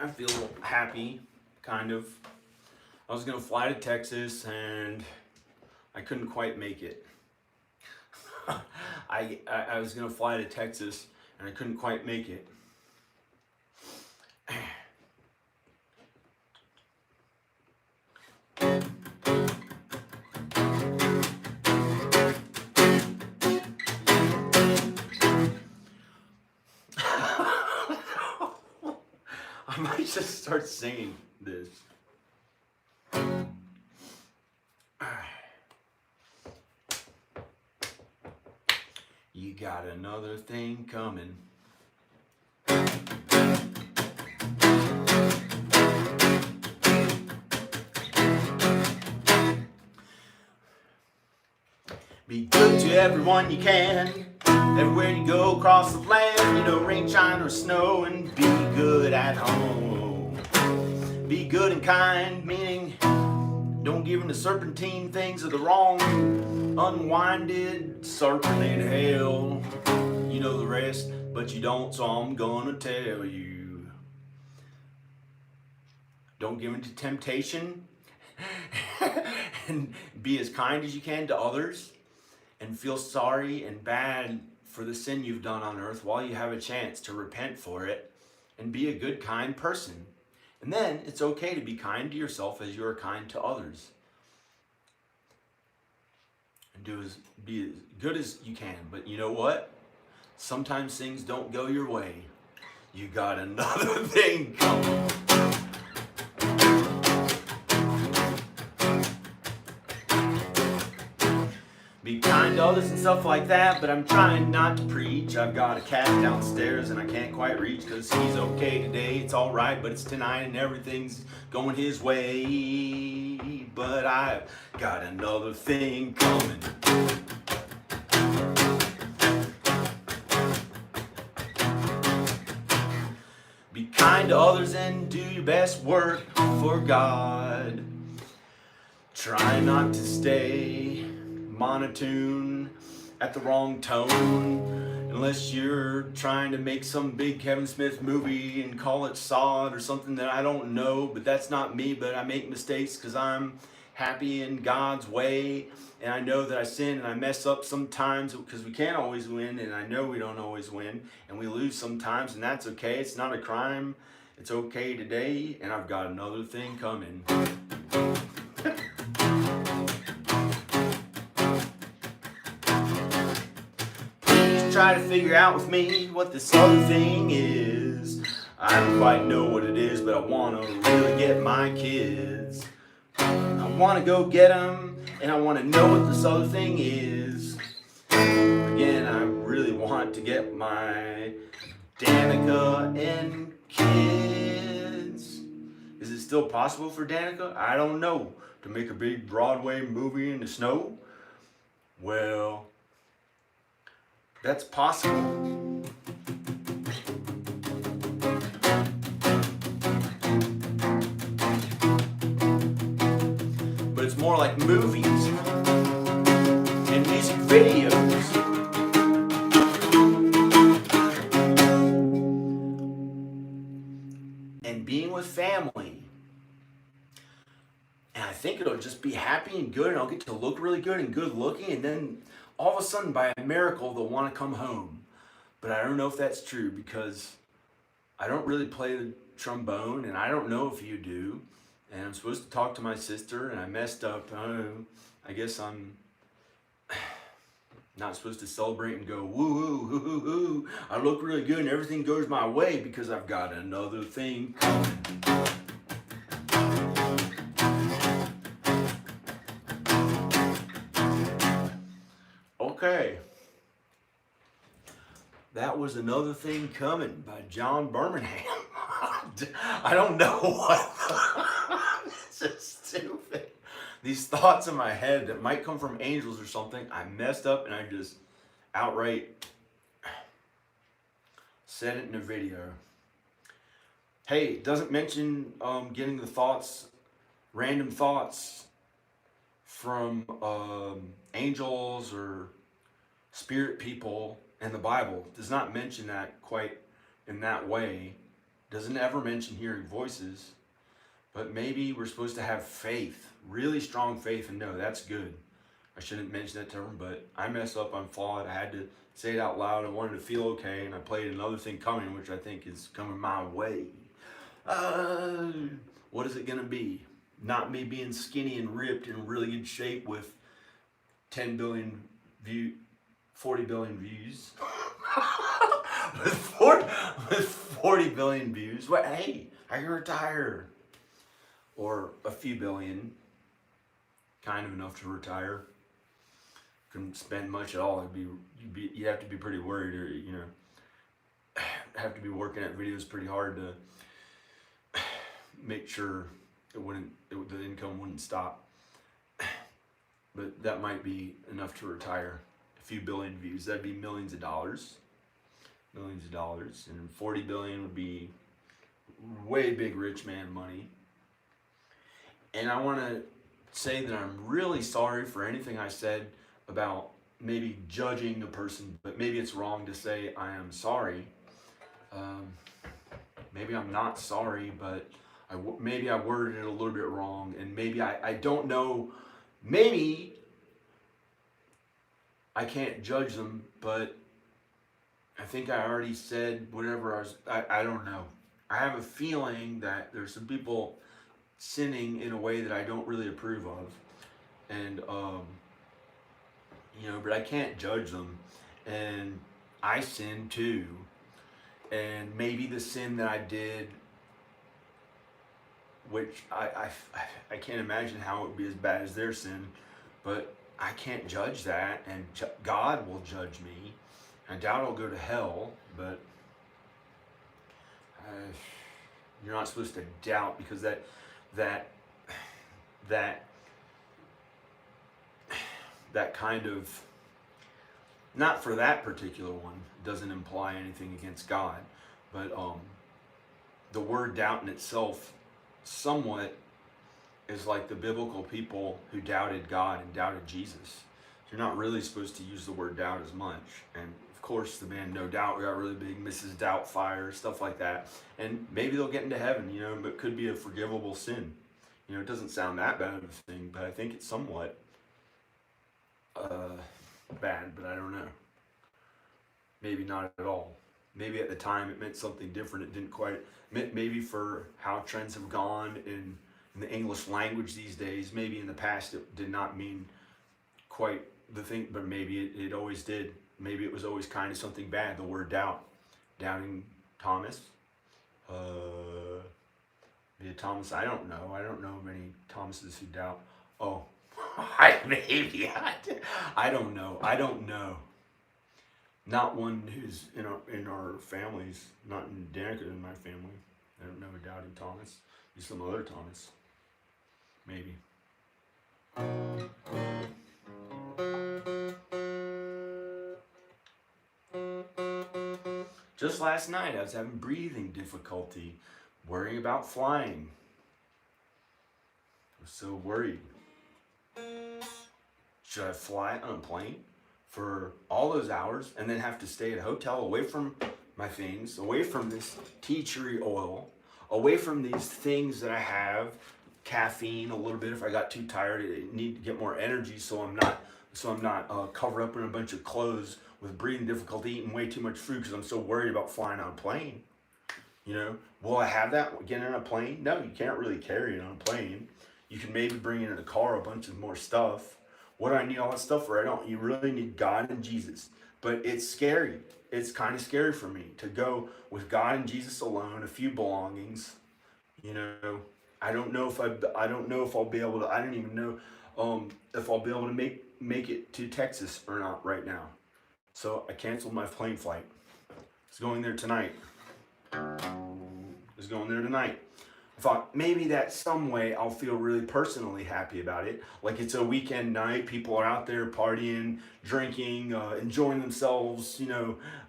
I feel happy, kind of. I was gonna fly to Texas and I couldn't quite make it. I was gonna fly to Texas and I couldn't quite make it. I might just start singing this. You got another thing coming. Be good to everyone you can. Everywhere you go across the land, you know, rain, shine, or snow, and be good at home. Be good and kind, meaning don't give in to serpentine things of the wrong, unwinded serpent in hell. You know the rest, but you don't, so I'm gonna tell you. Don't give in to temptation, and be as kind as you can to others, and feel sorry and bad for the sin you've done on earth while you have a chance to repent for it and be a good, kind person. And then it's okay to be kind to yourself as you are kind to others. And be as good as you can. But you know what? Sometimes things don't go your way. You got another thing coming. Be kind to others and stuff like that, but I'm trying not to preach. I've got a cat downstairs and I can't quite reach because he's okay today. It's alright, but it's tonight and everything's going his way. But I've got another thing coming. Be kind to others and do your best work for God. Try not to stay monotone at the wrong tone, unless you're trying to make some big Kevin Smith movie and call it Sod or something that I don't know, but that's not me. But I make mistakes because I'm happy in God's way, and I know that I sin and I mess up sometimes because we can't always win, and I know we don't always win, and we lose sometimes, and that's okay. It's not a crime. It's okay today, and I've got another thing coming. Try to figure out with me what this other thing is. I don't quite know what it is, but I want to really get my kids. I want to go get them, and I want to know what this other thing is. Again, I really want to get my Danica and kids. Is it still possible for Danica? I don't know. To make a big Broadway movie in the snow? Well, that's possible. But it's more like movies and music videos. And being with family. And I think it'll just be happy and good, and I'll get to look really good and good looking, and then all of a sudden, by a miracle, they'll want to come home. But I don't know if that's true because I don't really play the trombone, and I don't know if you do. And I'm supposed to talk to my sister, and I messed up. I guess I'm not supposed to celebrate and go, woo, woo, hoo, hoo, hoo. I look really good, and everything goes my way because I've got another thing coming. Okay, that was Another Thing Coming by John Birmingham. I don't know what. It's just stupid. These thoughts in my head that might come from angels or something, I messed up and I just outright said it in a video. Hey, it doesn't mention getting the thoughts, random thoughts from angels or spirit people, and the Bible does not mention that quite in that way. Doesn't ever mention hearing voices, but maybe we're supposed to have faith, really strong faith, and no, that's good. I shouldn't mention that term, but I mess up, I'm flawed. I had to say it out loud. I wanted to feel okay, and I played another thing coming, which I think is coming my way. Uh, what is it gonna be? Not me being skinny and ripped in really good shape with 10 billion 40 billion views. with 40 billion views. Well, hey, I can retire. Or a few billion, kind of enough to retire. Couldn't spend much at all. You'd have to be pretty worried, or have to be working at videos pretty hard to make sure the income wouldn't stop. But that might be enough to retire. A few billion views, that'd be millions of dollars, and 40 billion would be way big rich man money. And I want to say that I'm really sorry for anything I said about maybe judging a person, but maybe it's wrong to say I am sorry. Maybe I'm not sorry, but maybe I worded it a little bit wrong, and maybe I don't know, maybe I can't judge them, but I think I already said whatever I don't know. I have a feeling that there's some people sinning in a way that I don't really approve of, and but I can't judge them, and I sin too, and maybe the sin that I did, which I can't imagine how it would be as bad as their sin, but I can't judge that, and God will judge me. I doubt I'll go to hell, but you're not supposed to doubt, because that kind of, not for that particular one, doesn't imply anything against God, but the word doubt in itself somewhat is like the biblical people who doubted God and doubted Jesus. You're not really supposed to use the word doubt as much. And of course, the band No Doubt got really big, Mrs. Doubtfire, stuff like that. And maybe they'll get into heaven, but it could be a forgivable sin. It doesn't sound that bad of a thing, but I think it's somewhat bad, but I don't know. Maybe not at all. Maybe at the time it meant something different. It didn't quite, maybe for how trends have gone in the English language these days, maybe in the past it did not mean quite the thing, but maybe it always did. Maybe it was always kind of something bad, the word doubt. Doubting Thomas. Maybe Thomas, I don't know. I don't know many Thomases who doubt. Oh, I don't know. Not one who's in our families, not in Danica in my family. I don't know a doubting Thomas. Maybe some other Thomas. Maybe. Just last night, I was having breathing difficulty, worrying about flying. I was so worried. Should I fly on a plane for all those hours and then have to stay at a hotel away from my things, away from this tea tree oil, away from these things that I have, caffeine a little bit if I got too tired, I need to get more energy so I'm not covered up in a bunch of clothes with breathing difficulty, eating way too much food because I'm so worried about flying on a plane. Will I have that getting on a plane? No, you can't really carry it on a plane. You can maybe bring in a car a bunch of more stuff. What do I need all that stuff for? I don't. You really need God and Jesus. But it's scary. It's kind of scary for me to go with God and Jesus alone, a few belongings. I don't know if I'll be able to. I don't even know if I'll be able to make it to Texas or not right now. So I canceled my plane flight. It's going there tonight. I thought maybe that some way I'll feel really personally happy about it. Like it's a weekend night, people are out there partying, drinking, enjoying themselves,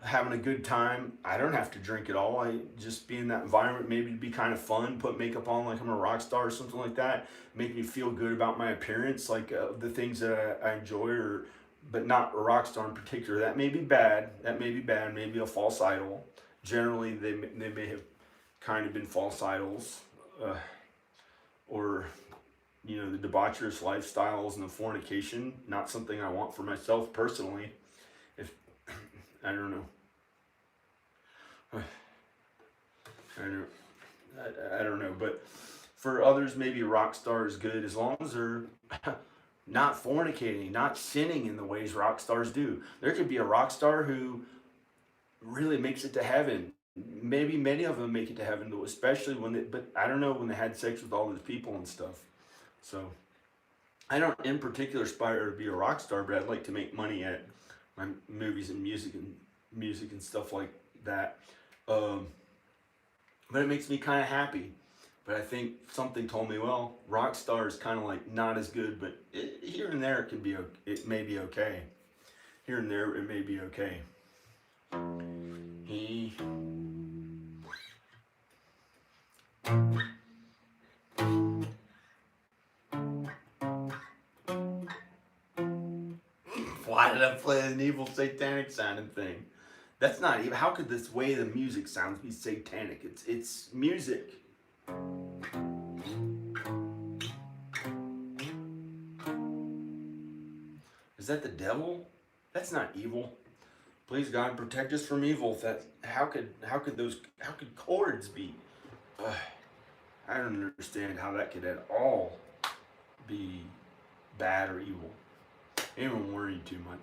having a good time. I don't have to drink at all. I just be in that environment, maybe it'd be kind of fun, put makeup on like I'm a rock star or something like that, make me feel good about my appearance, like the things that I enjoy, but not a rock star in particular. That may be bad, maybe a false idol. Generally, they may have kind of been false idols, or the debaucherous lifestyles and the fornication. Not something I want for myself personally. If I don't know, I don't know, but for others, maybe a rock star is good as long as they're not fornicating, not sinning in the ways rock stars do. There could be a rock star who really makes it to heaven. Maybe many of them make it to heaven, especially but I don't know, when they had sex with all those people and stuff. So I don't in particular aspire to be a rock star, but I'd like to make money at my movies and music and stuff like that. But it makes me kind of happy. But I think something told me, well, rock star is kind of like not as good, but here and there it may be okay. Here and there it may be okay. Why did I play an evil satanic sounding thing? That's not even. How could this way the music sounds be satanic? It's music. Is that the devil? That's not evil. Please God, protect us from evil. How could chords be? I don't understand how that could at all be bad or evil. Anyone worried too much.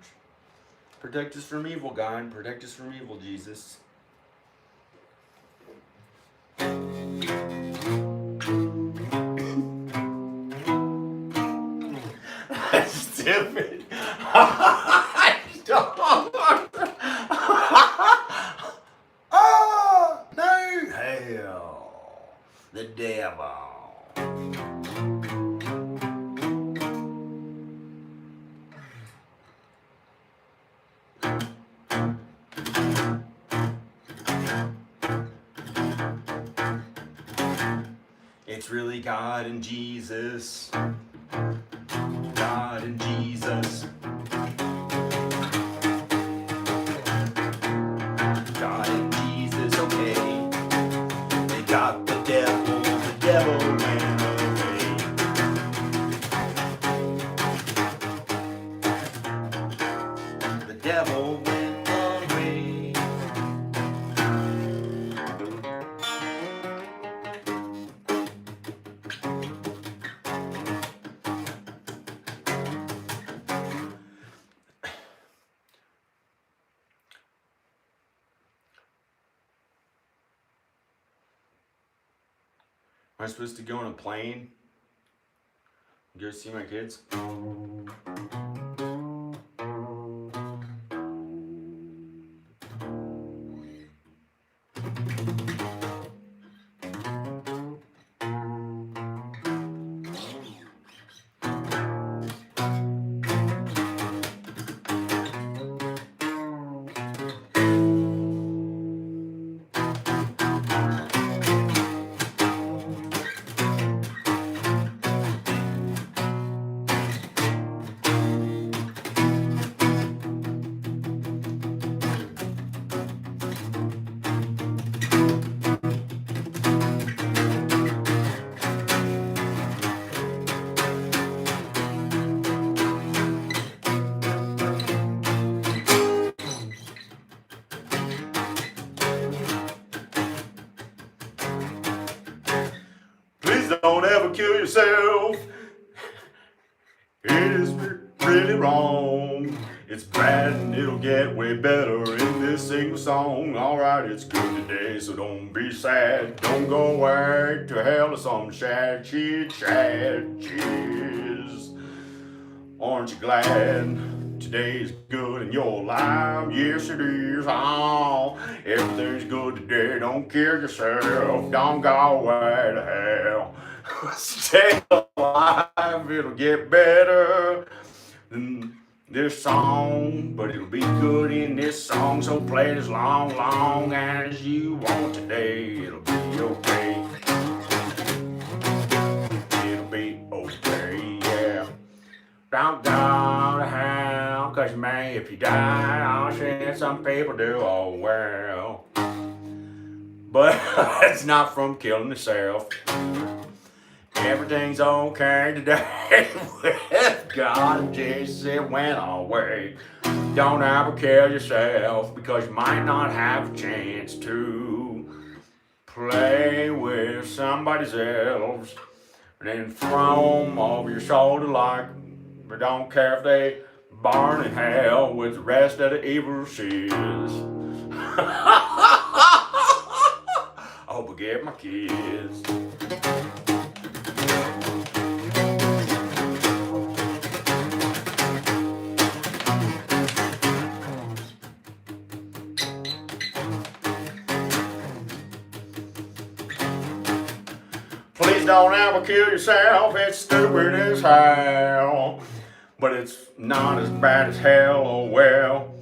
Protect us from evil, God. Protect us from evil, Jesus. That's stupid. Oh, no. Hell. The devil. It's really God and Jesus. God and Jesus. God and Jesus, okay. They got the devil went away. The devil went away. Am I supposed to go on a plane? Go see my kids? Please don't ever kill yourself. It is really wrong. It's bad and it'll get way better in this single song. Alright, it's good today, so don't be sad. Don't go away to hell or some shad cheese. Aren't you glad today's good in your life? Yes, it is. Oh, everything's good today. Don't kill yourself. Don't go away to hell. Stay alive. It'll get better than this song, but it'll be good in this song. So play it as long as you want today. It'll be okay. It'll be okay, yeah. Don't go to hell, 'cause if you die, I'll send some people do, oh well. but it's not from killing yourself. Everything's okay today with God. Jesus went away. Don't ever kill yourself because you might not have a chance to play with somebody else and then throw them over your shoulder like, but don't care if they burn in hell with the rest of the evil shiz. I hope I get my kids. Please don't ever kill yourself, it's stupid as hell. But it's not as bad as hell, oh well.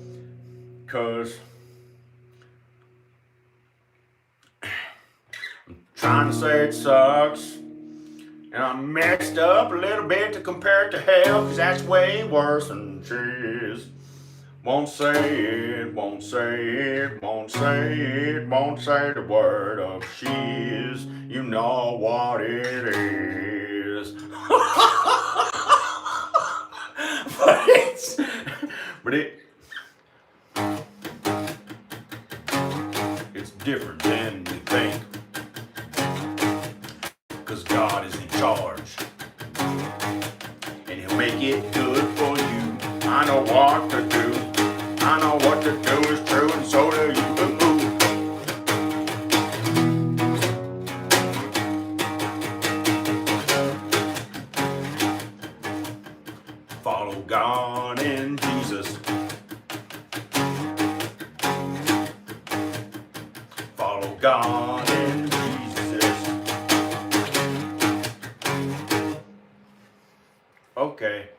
'Cause I'm trying to say it sucks. And I mixed up a little bit to compare it to hell, 'cause that's way worse than cheese. Won't say it, won't say it, won't say it, won't say the word of shiz. You know what it is. but it's different than you think. 'Cause God is in charge. And he'll make it good for you. I know what to do. I know what to do is true, and so do you. Follow God and Jesus. Follow God and Jesus. Okay.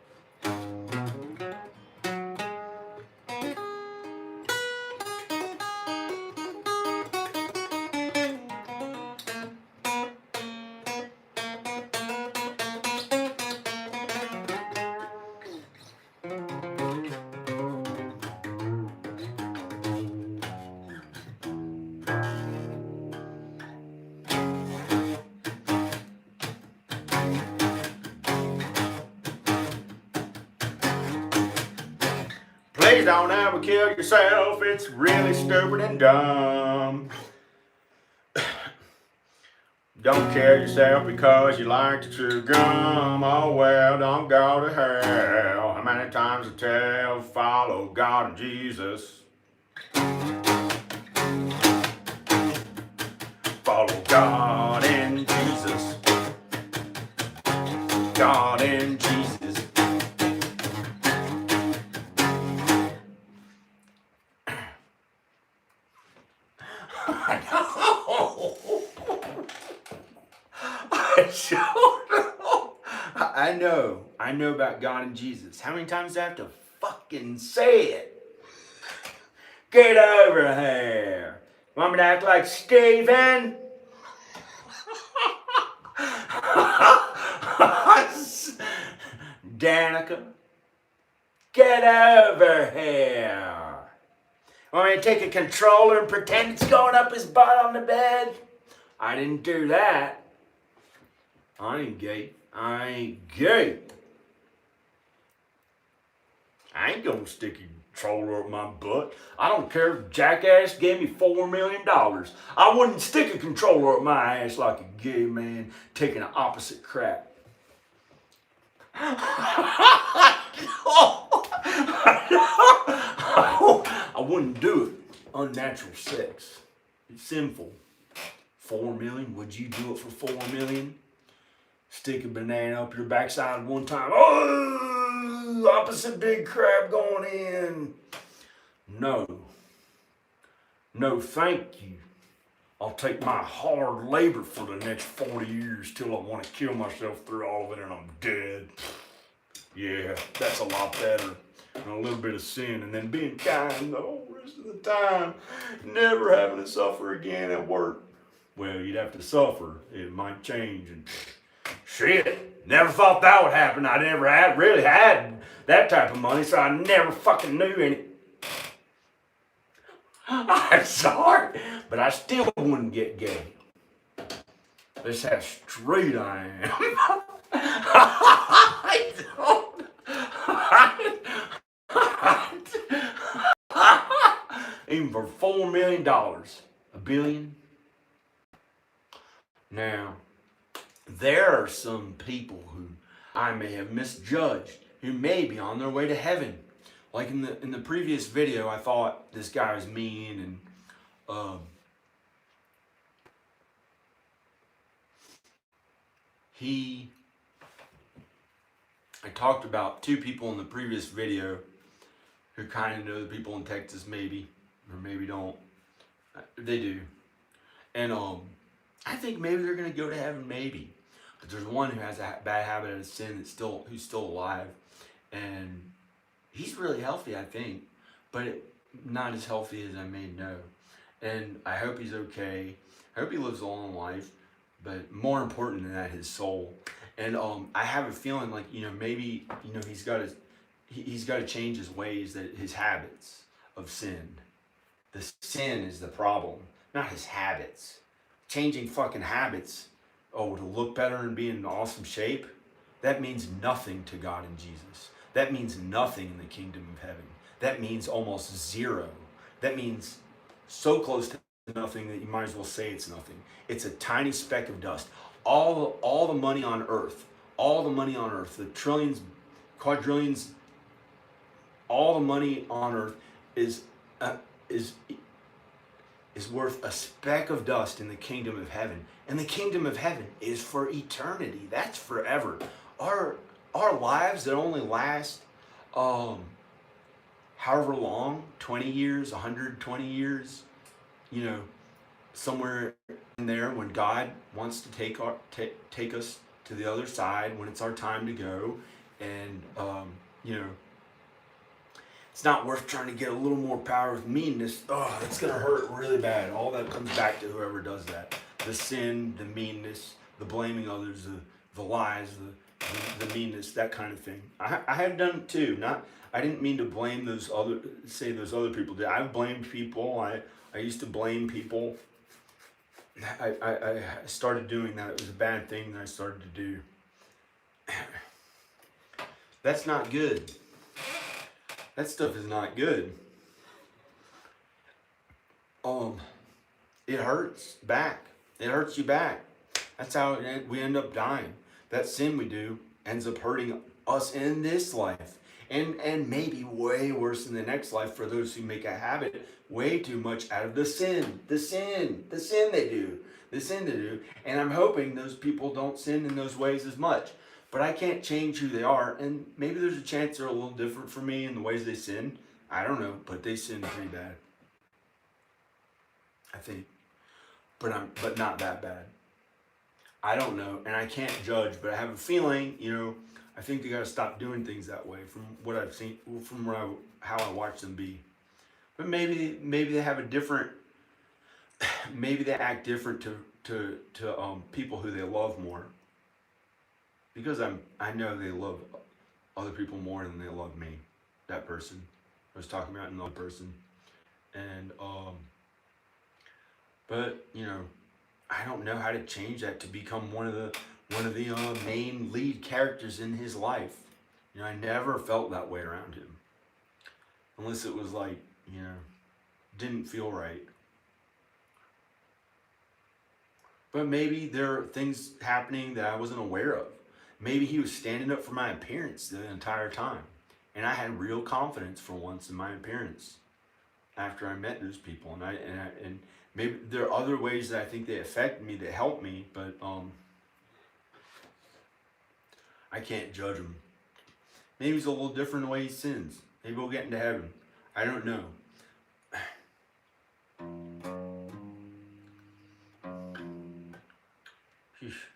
Please don't ever kill yourself, it's really stupid and dumb. Don't kill yourself because you like to chew gum. Oh well, don't go to hell. How many times I tell, follow God and Jesus. Follow God and Jesus. God and Jesus. I know about God and Jesus. How many times do I have to fucking say it? Get over here. Want me to act like Steven? Danica, get over here. Want me to take a controller and pretend it's going up his butt on the bed? I didn't do that. I ain't gay. I ain't gay. I ain't gonna stick a controller up my butt. I don't care if Jackass gave me $4 million. I wouldn't stick a controller up my ass like a gay man taking an opposite crap. I wouldn't do it. Unnatural sex. It's sinful. 4 million? Would you do it for 4 million? Stick a banana up your backside one time. Oh, opposite big crab going in. No. No, thank you. I'll take my hard labor for the next 40 years till I want to kill myself through all of it and I'm dead. Yeah, that's a lot better. And a little bit of sin and then being kind the whole rest of the time. Never having to suffer again at work. Well, you'd have to suffer. It might change and shit. Never thought that would happen. I never really had that type of money, so I never fucking knew any. I'm sorry, but I still wouldn't get gay. That's how straight I am. I don't. Even for $4 million, a billion. Now, there are some people who I may have misjudged, who may be on their way to heaven. Like in the previous video, I thought this guy was mean and I talked about two people in the previous video who kind of know the people in Texas, maybe, or maybe don't. They do. And I think maybe they're gonna go to heaven, maybe. But there's one who has a bad habit of sin who's still alive, and he's really healthy, I think, but not as healthy as I may know. And I hope he's okay. I hope he lives a long life, but more important than that, his soul. And I have a feeling like, maybe, he's got to change his ways, that his habits of sin. The sin is the problem, not his habits. Changing fucking habits, to look better and be in awesome shape, that means nothing to God and Jesus. That means nothing in the kingdom of heaven. That means almost zero. That means so close to nothing that you might as well say it's nothing. It's a tiny speck of dust. All the money on earth, the trillions, quadrillions, all the money on earth is worth a speck of dust in the kingdom of heaven. And the kingdom of heaven is for eternity. That's forever. Our lives that only last however long, 20 years, 120 years, somewhere in there, when God wants to take us to the other side, when it's our time to go, and it's not worth trying to get a little more power with meanness. Oh, that's gonna hurt really bad. All that comes back to whoever does that. The sin, the meanness, the blaming others, the lies, the meanness, that kind of thing. I have done it too. I didn't mean to blame those other people did. I've blamed people. I used to blame people. I started doing that. It was a bad thing that I started to do. That's not good. That stuff is not good. It hurts back. It hurts you back. That's how we end up dying. That sin we do ends up hurting us in this life. And maybe way worse in the next life for those who make a habit way too much out of the sin they do. And I'm hoping those people don't sin in those ways as much. But I can't change who they are, and maybe there's a chance they're a little different from me in the ways they sin. I don't know, but they sin pretty bad, I think. But not that bad. I don't know, and I can't judge, but I have a feeling, I think they gotta stop doing things that way from what I've seen, from how I watch them be. But maybe they have a different, maybe they act different to people who they love more. Because I know they love other people more than they love me. That person I was talking about, another person, and but I don't know how to change that to become one of the main lead characters in his life. I never felt that way around him, unless it was like didn't feel right. But maybe there are things happening that I wasn't aware of. Maybe he was standing up for my appearance the entire time. And I had real confidence for once in my appearance after I met those people. And maybe there are other ways that I think they affect me, that help me, but I can't judge him. Maybe he's a little different in the way he sins. Maybe we'll get into heaven. I don't know. Sheesh.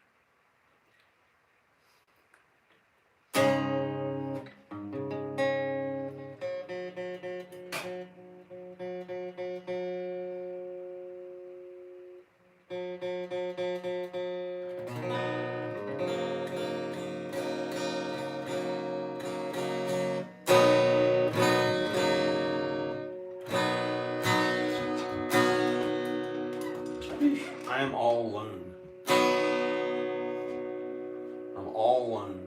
I am all alone. I'm all alone.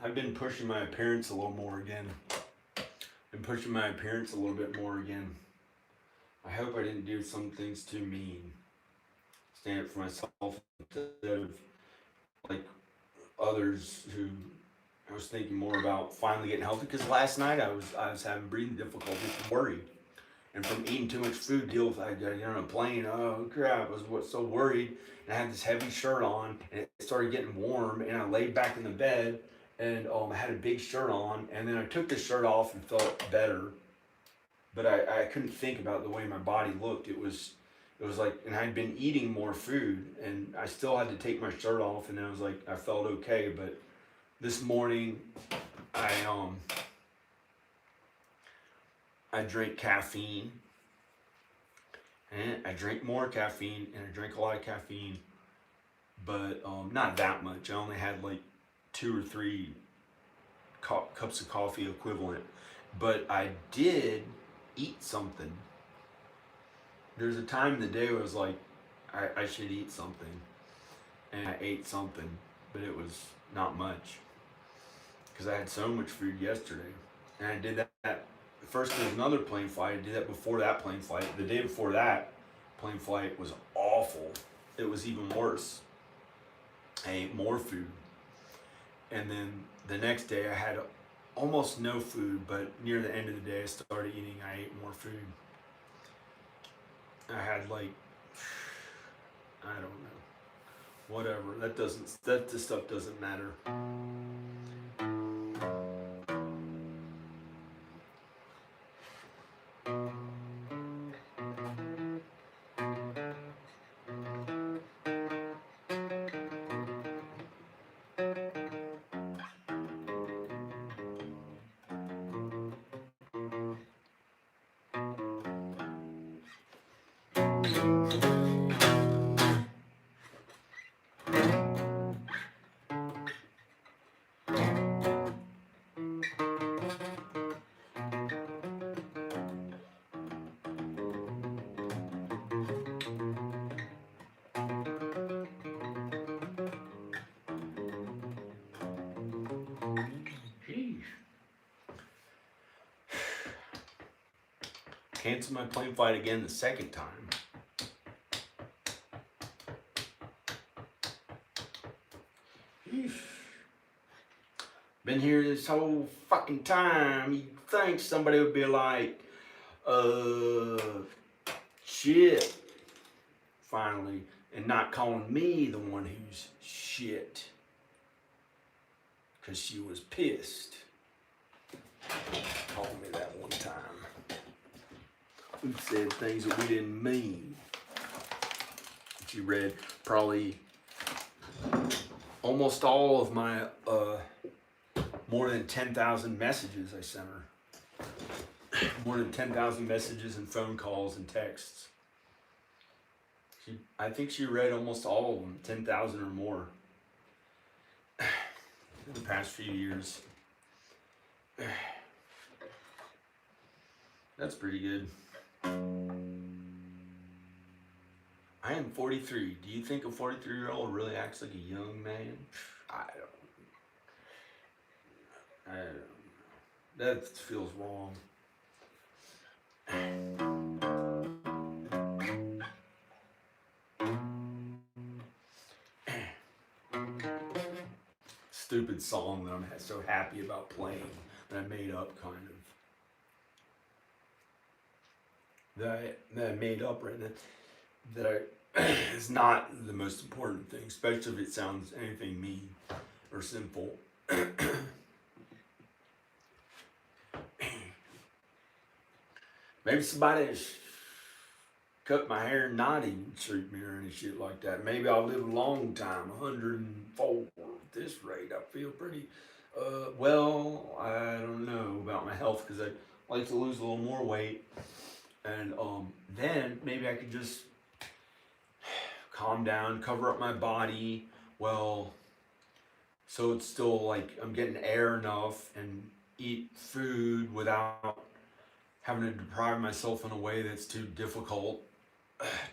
I've been pushing my appearance a little more again. Been pushing my appearance a little bit more again. I hope I didn't do some things too mean. Stand up for myself instead of like others who I was thinking more about finally getting healthy. Because last night I was having breathing difficulties from worry and from eating too much food. Deal with I got on a plane. Oh crap! I was so worried, and I had this heavy shirt on, and it started getting warm, and I laid back in the bed, and I had a big shirt on, and then I took the shirt off and felt better, but I couldn't think about the way my body looked. It was like, and I'd been eating more food, and I still had to take my shirt off, and I was like, I felt okay, but this morning, I drank caffeine, and I drank more caffeine, and I drank a lot of caffeine, but not that much. I only had like 2 or 3 cups of coffee equivalent, but I did eat something. There's a time in the day where I was like, I should eat something, and I ate something, but it was not much because I had so much food yesterday, and I did that. First, there was another plane flight. I did that before that plane flight. The day before that plane flight was awful. It was even worse. I ate more food, and then the next day I had almost no food, but near the end of the day I started eating. I ate more food. I had like, I don't know, whatever. This stuff doesn't matter. Cancel my plane flight again the second time. Been here this whole fucking time. You'd think somebody would be like, shit, finally, and not calling me the one who's shit. Because she was pissed. Called me that one time. We said things that we didn't mean. She read probably almost all of my more than 10,000 messages I sent her. More than 10,000 messages and phone calls and texts. I think she read almost all of them, 10,000 or more, in the past few years. That's pretty good. I am 43. Do you think a 43-year-old really acts like a young man? I don't know. That feels wrong. Stupid song that I'm so happy about playing that I made up, kind of. That I made up right now. That is not the most important thing, especially if it sounds anything mean or sinful. Maybe somebody cut my hair and not even treat me or any shit like that. Maybe I'll live a long time, 104 at this rate. I feel pretty, well, I don't know about my health because I like to lose a little more weight. And then maybe I could just calm down, cover up my body. Well, So it's still like I'm getting air enough and eat food without having to deprive myself in a way that's too difficult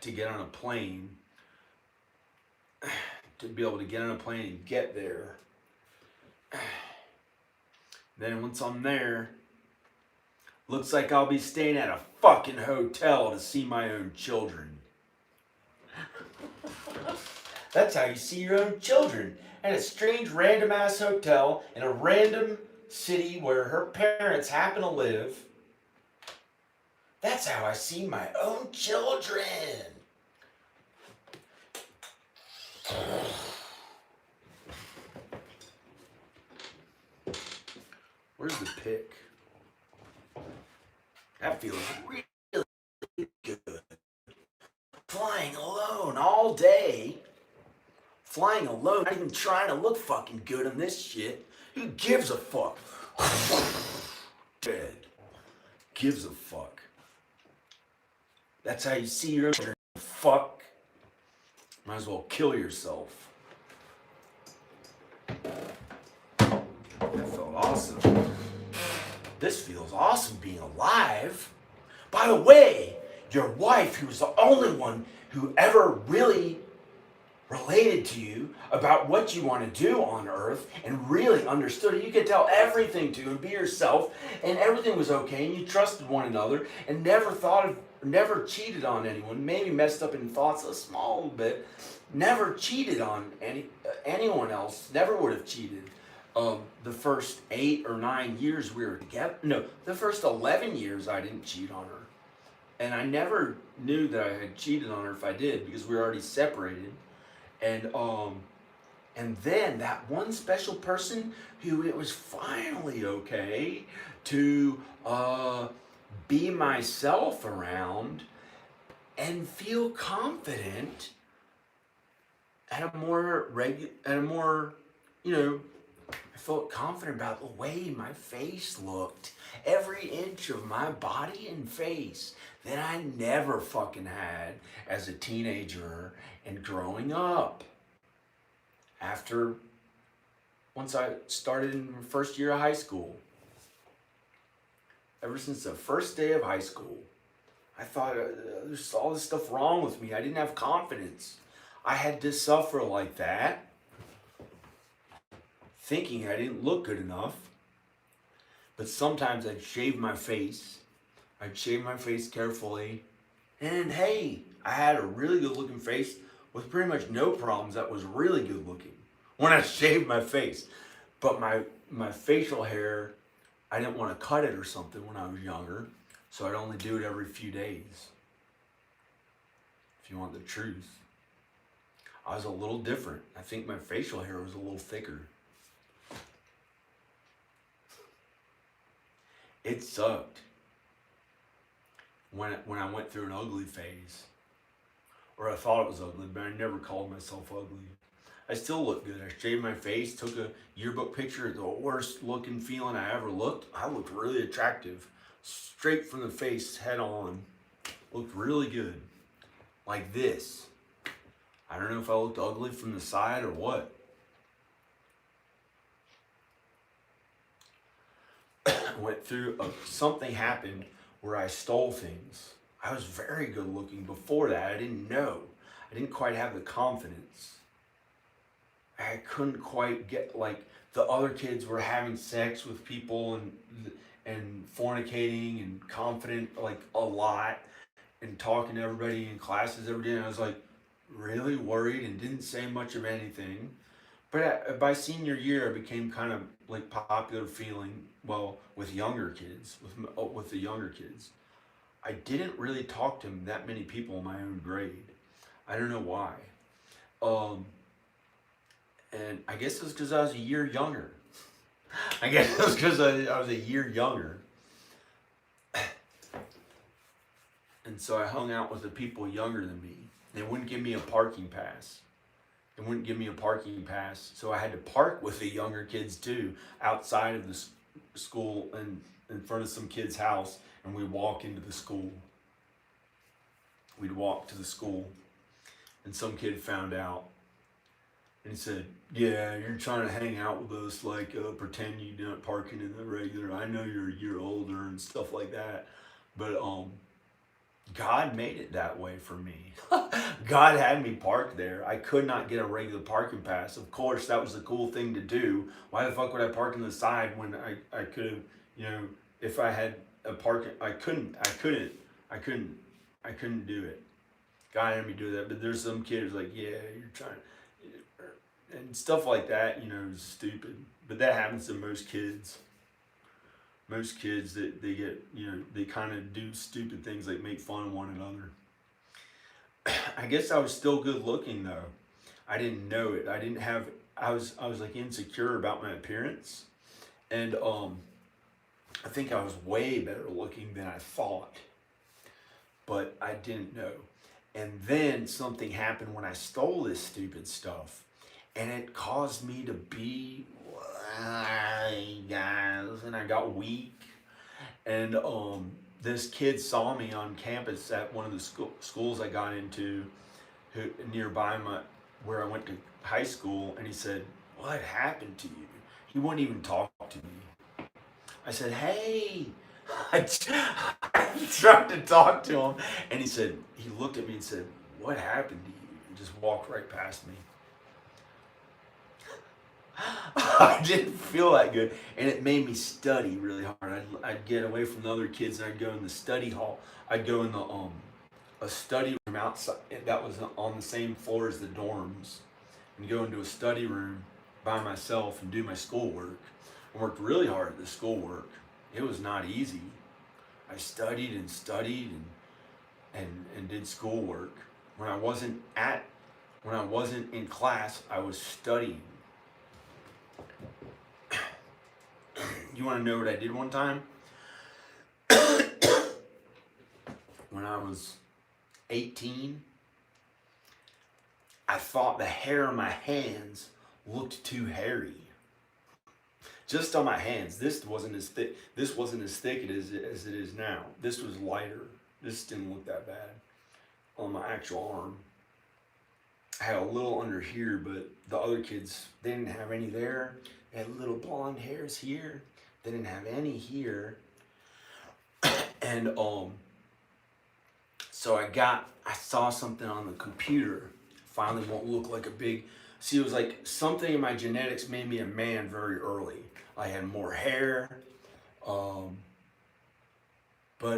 to get on a plane, to be able to get on a plane and get there. Then once I'm there, looks like I'll be staying at a fucking hotel to see my own children. That's how you see your own children. At a strange random ass hotel in a random city where her parents happen to live. That's how I see my own children. Where's the pick? That feels really good. Flying alone all day. Flying alone, not even trying to look fucking good on this shit. Who gives a fuck? Dead. Gives a fuck. That's how you see your children. Fuck. Might as well kill yourself. That felt awesome. This feels awesome being alive. By the way, your wife, who was the only one who ever really related to you about what you want to do on earth and really understood it. You could tell everything to and be yourself, and everything was okay, and you trusted one another and never cheated on anyone. Maybe messed up in thoughts a small bit. Never cheated on anyone else. Never would have cheated. The first 8 or 9 years we were together. No, the first 11 years I didn't cheat on her. And I never knew that I had cheated on her if I did, because we were already separated. And then that one special person who it was finally okay to be myself around and feel confident at a more I felt confident about the way my face looked. Every inch of my body and face that I never fucking had as a teenager and growing up. Once I started in the first year of high school. Ever since the first day of high school, I thought there's all this stuff wrong with me. I didn't have confidence. I had to suffer like that, thinking I didn't look good enough. But sometimes I'd shave my face. I'd shave my face carefully. And hey, I had a really good looking face with pretty much no problems. That was really good looking when I shaved my face. But my facial hair, I didn't want to cut it or something when I was younger. So I'd only do it every few days. If you want the truth. I was a little different. I think my facial hair was a little thicker. It sucked when I went through an ugly phase. Or I thought it was ugly, but I never called myself ugly. I still look good. I shaved my face, took a yearbook picture, the worst looking feeling I ever looked. I looked really attractive. Straight from the face, head on. Looked really good. Like this. I don't know if I looked ugly from the side or what. Went through something happened where I stole things. I was very good looking before that. I didn't know. I didn't quite have the confidence. I couldn't quite get, like, the other kids were having sex with people and fornicating and confident, like, a lot, and talking to everybody in classes every day. And I was like really worried and didn't say much of anything. But by senior year, I became kind of like popular feeling, well, with younger kids, with the younger kids. I didn't really talk to that many people in my own grade. I don't know why. And I guess it was because I was a year younger. I guess it was because I was a year younger. And so I hung out with the people younger than me. They wouldn't give me a parking pass. So I had to park with the younger kids too, outside of the school and in front of some kid's house, and we'd walk into the school. We'd walk to the school, and some kid found out. And he said, yeah, you're trying to hang out with us, like pretend you're not parking in the regular. I know you're a year older and stuff like that. But God made it that way for me. God had me parked there. I could not get a regular parking pass. Of course, that was the cool thing to do. Why the fuck would I park on the side when I could have, you know, if I had a parking, I couldn't do it. God had me do that. But there's some kids like, yeah, you're trying, and stuff like that, you know, is stupid. But that happens to most kids. Most kids that they get, you know, they kind of do stupid things like make fun of one another. I guess I was still good looking though. I didn't know it. I didn't have. I was like insecure about my appearance, and I think I was way better looking than I thought, but I didn't know. And then something happened when I stole this stupid stuff, and it caused me to be, guys, and I got weak. And this kid saw me on campus at one of the schools I got into, nearby where I went to high school, and he said, "What happened to you?" He wouldn't even talk to me. I said, "Hey." I tried to talk to him, and he looked at me and said, "What happened to you?" And just walked right past me. I didn't feel that good, and it made me study really hard. I'd get away from the other kids, and I'd go in the study hall. I'd go in the a study room outside that was on the same floor as the dorms, and go into a study room by myself and do my schoolwork. I worked really hard at the schoolwork. It was not easy. I studied and studied and did schoolwork. When I wasn't in class, I was studying. You want to know what I did one time? When I was 18, I thought the hair on my hands looked too hairy. Just on my hands. This wasn't as thick. This wasn't as thick as it is now. This was lighter. This didn't look that bad on my actual arm. I had a little under here, but the other kids, they didn't have any there. They had little blonde hairs here. They didn't have any here. And so I saw something on the computer. Finally won't look like a big, see, it was like something in my genetics made me a man very early. I had more hair, but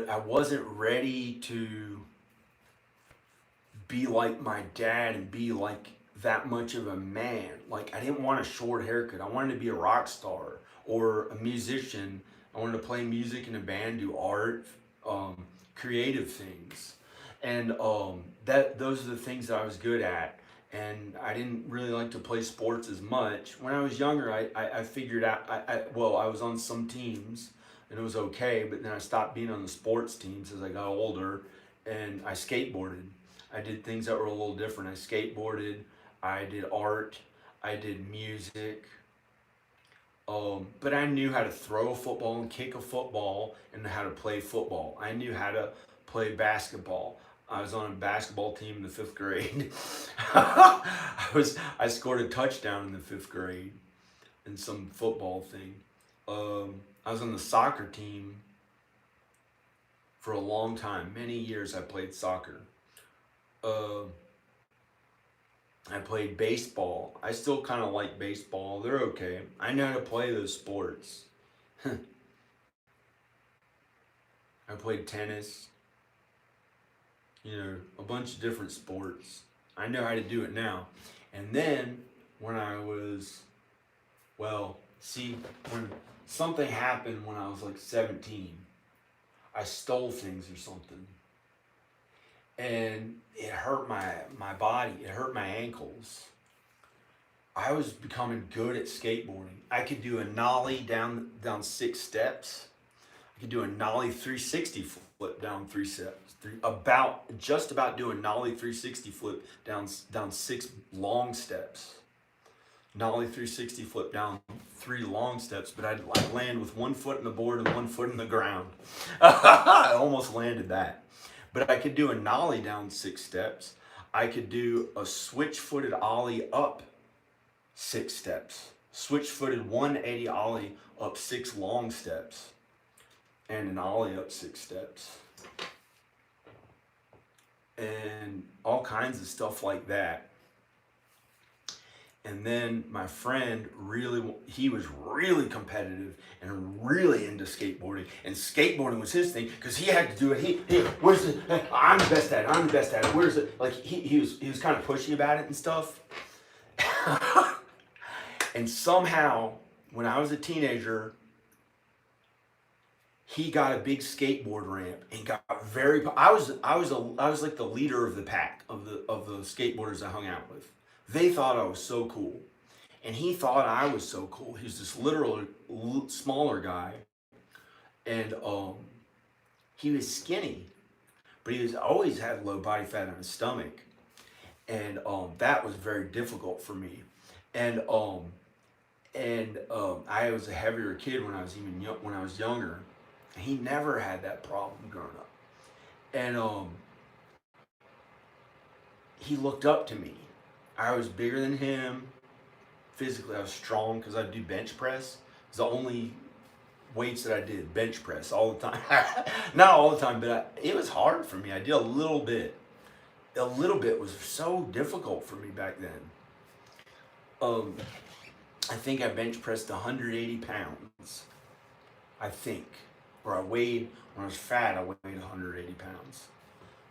I wasn't ready to be like my dad and be like that much of a man. Like, I didn't want a short haircut. I wanted to be a rock star or a musician. I wanted to play music in a band, do art, creative things. And those are the things that I was good at. And I didn't really like to play sports as much. When I was younger, I figured out, I was on some teams and it was okay, but then I stopped being on the sports teams as I got older, and I skateboarded. I did things that were a little different. I skateboarded, I did art, I did music, but I knew how to throw a football and kick a football and how to play football. I knew how to play basketball. I was on a basketball team in the 5th grade. I scored a touchdown in the 5th grade in some football thing. I was on the soccer team for a long time. Many years I played soccer. I played baseball. I still kind of like baseball. They're okay. I know how to play those sports. I played tennis. You know, a bunch of different sports. I know how to do it now. And then when I was, when something happened when I was like 17, I stole things or something. And it hurt my body. It hurt my ankles. I was becoming good at skateboarding. I could do a nollie down 6 steps. I could do a nollie 360 flip down 3 steps. Just about do a nollie 360 flip down 6 long steps. Nollie 360 flip down 3 long steps, but I'd land with 1 foot in the board and 1 foot in the ground. I almost landed that. But I could do a nollie down 6 steps. I could do a switch-footed ollie up 6 steps. Switch-footed 180 ollie up 6 long steps. And an ollie up 6 steps. And all kinds of stuff like that. And then my friend he was really competitive and really into skateboarding. And skateboarding was his thing because he had to do it. Where's the, I'm the best at it, I'm the best at it. Where's it? Like he was kind of pushy about it and stuff. And somehow, when I was a teenager, he got a big skateboard ramp and got I was like the leader of the pack of the skateboarders I hung out with. They thought I was so cool. And he thought I was so cool. He was this literal smaller guy. And he was skinny. But he was always had low body fat on his stomach. And that was very difficult for me. And I was a heavier kid when I was younger. He never had that problem growing up. And he looked up to me. I was bigger than him. Physically, I was strong because I do bench press. It's the only weights that I did, bench press all the time. Not all the time, but it was hard for me. I did a little bit. A little bit was so difficult for me back then. I think I bench pressed 180 pounds. I think. Or I weighed, when I was fat, I weighed 180 pounds.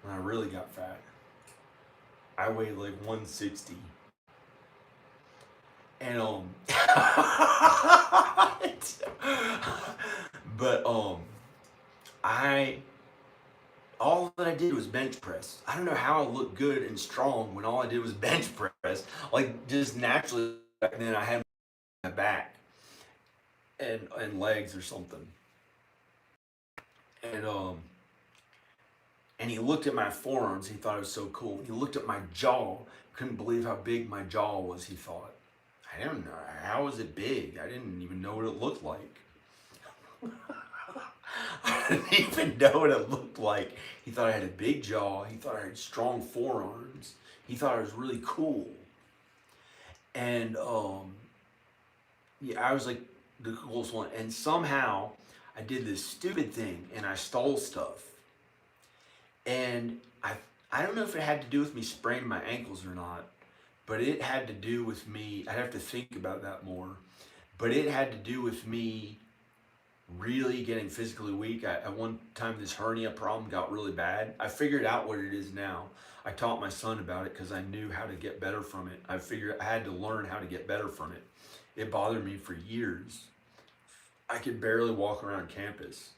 When I really got fat, I weighed like 160. And but all that I did was bench press. I don't know how I looked good and strong when all I did was bench press. Like just naturally back then I had my back and legs or something. And he looked at my forearms. He thought it was so cool. He looked at my jaw. Couldn't believe how big my jaw was, he thought. I don't know. How was it big? I didn't even know what it looked like. I didn't even know what it looked like. He thought I had a big jaw. He thought I had strong forearms. He thought I was really cool. And yeah, I was like the coolest one. And somehow I did this stupid thing and I stole stuff. And I don't know if it had to do with me spraining my ankles or not, but it had to do with me, I'd have to think about that more, but it had to do with me really getting physically weak. At one time, this hernia problem got really bad. I figured out what it is now. I taught my son about it because I knew how to get better from it. I figured I had to learn how to get better from it. It bothered me for years. I could barely walk around campus.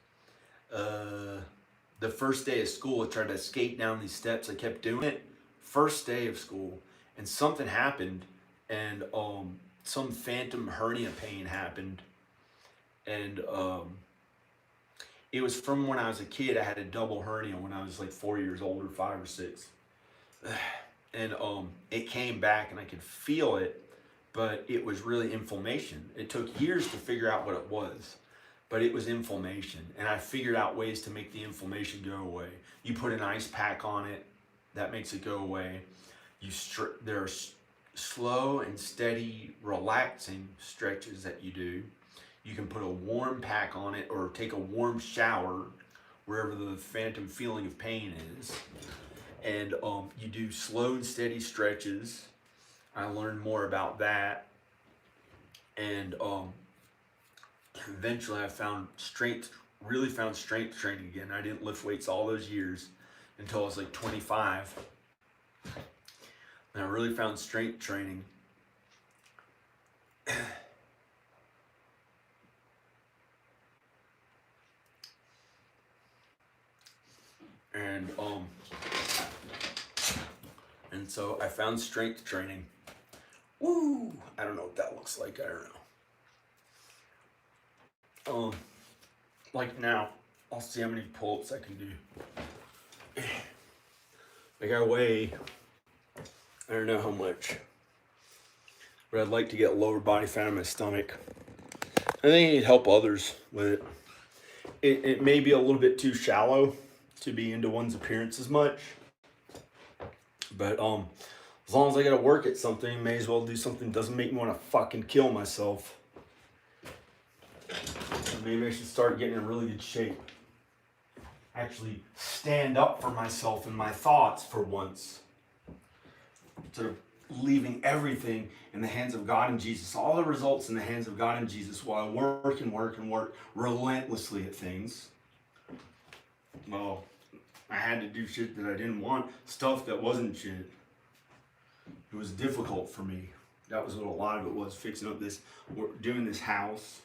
The first day of school, I tried to skate down these steps. I kept doing it. First day of school, and something happened, and some phantom hernia pain happened, and it was from when I was a kid. I had a double hernia when I was like 4 years old or 5 or 6, and it came back, and I could feel it, but it was really inflammation. It took years to figure out what it was. But it was inflammation, and I figured out ways to make the inflammation go away. You put an ice pack on it, that makes it go away. There are slow and steady, relaxing stretches that you do. You can put a warm pack on it or take a warm shower wherever the phantom feeling of pain is. And you do slow and steady stretches. I learned more about that. And eventually I really found strength training again. I didn't lift weights all those years until I was like 25. And I really found strength training. And so I found strength training. Woo! I don't know what that looks like. I don't know. Like now, I'll see how many pull-ups I can do. Like I weigh, I don't know how much, but I'd like to get lower body fat on my stomach. I think it'd help others with it. It may be a little bit too shallow to be into one's appearance as much, but As long as I gotta work at something, may as well do something that doesn't make me want to fucking kill myself. Maybe I should start getting in really good shape. Actually stand up for myself and my thoughts for once. Instead of leaving everything in the hands of God and Jesus. All the results in the hands of God and Jesus while I work and work and work relentlessly at things. Well, I had to do shit that I didn't want. Stuff that wasn't shit. It was difficult for me. That was what a lot of it was, fixing up this, doing this house.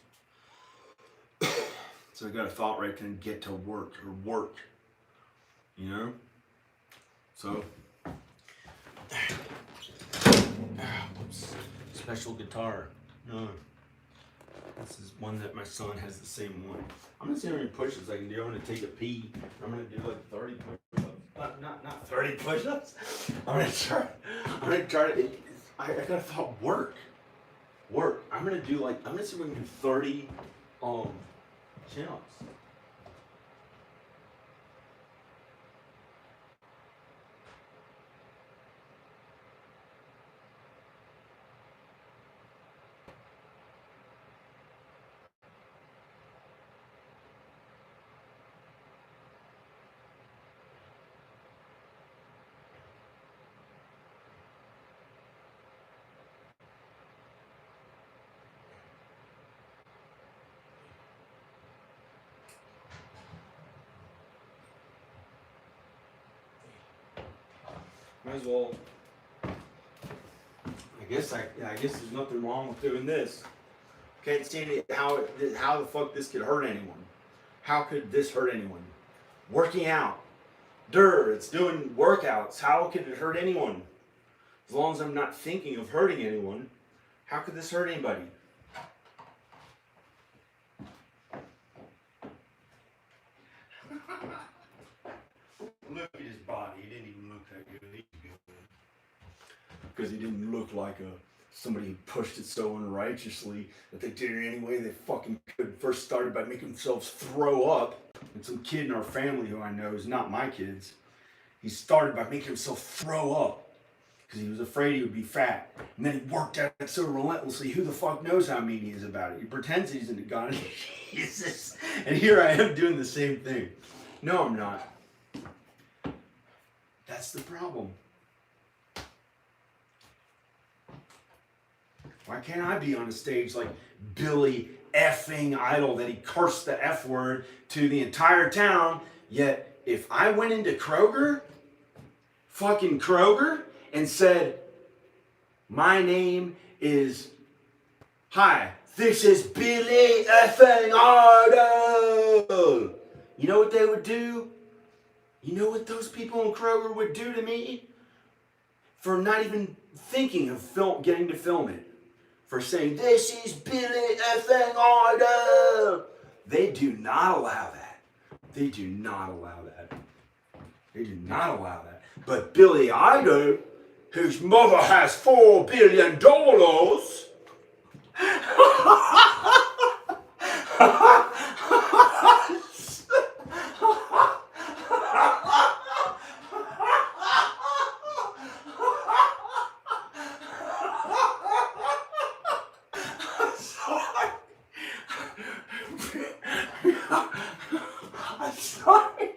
So I got a thought right then, get to work, or work, you know? So, oops, special guitar. No, this is one that my son has the same one. I'm gonna see how many push-ups I can do. I'm gonna take a pee. I'm gonna do like 30 push-ups. Not 30 push-ups. I'm gonna try to, I gotta thought work. I'm gonna see if we can do 30 chin-ups. Might as well. I guess there's nothing wrong with doing this. Can't see how the fuck this could hurt anyone. How could this hurt anyone? Working out. It's doing workouts. How could it hurt anyone? As long as I'm not thinking of hurting anyone, how could this hurt anybody? Look at his body. He didn't even look that good. Because he didn't look like somebody who pushed it so unrighteously that they did it any way they fucking could. First started by making themselves throw up. And some kid in our family who I know is not my kids, he started by making himself throw up because he was afraid he would be fat. And then he worked at it so relentlessly, who the fuck knows how mean he is about it. He pretends he's into God. Jesus. And here I am doing the same thing. No, I'm not. That's the problem. Why can't I be on a stage like Billy effing Idol that he cursed the F word to the entire town, yet if I went into fucking Kroger, and said, my name is, hi, this is Billy effing Idol. You know what they would do? You know what those people in Kroger would do to me? For not even thinking of getting to film it. For saying, this is Billy effing Idol. They do not allow that. They do not allow that. They do not allow that. But Billy Idol, whose mother has $4 billion, I'm sorry.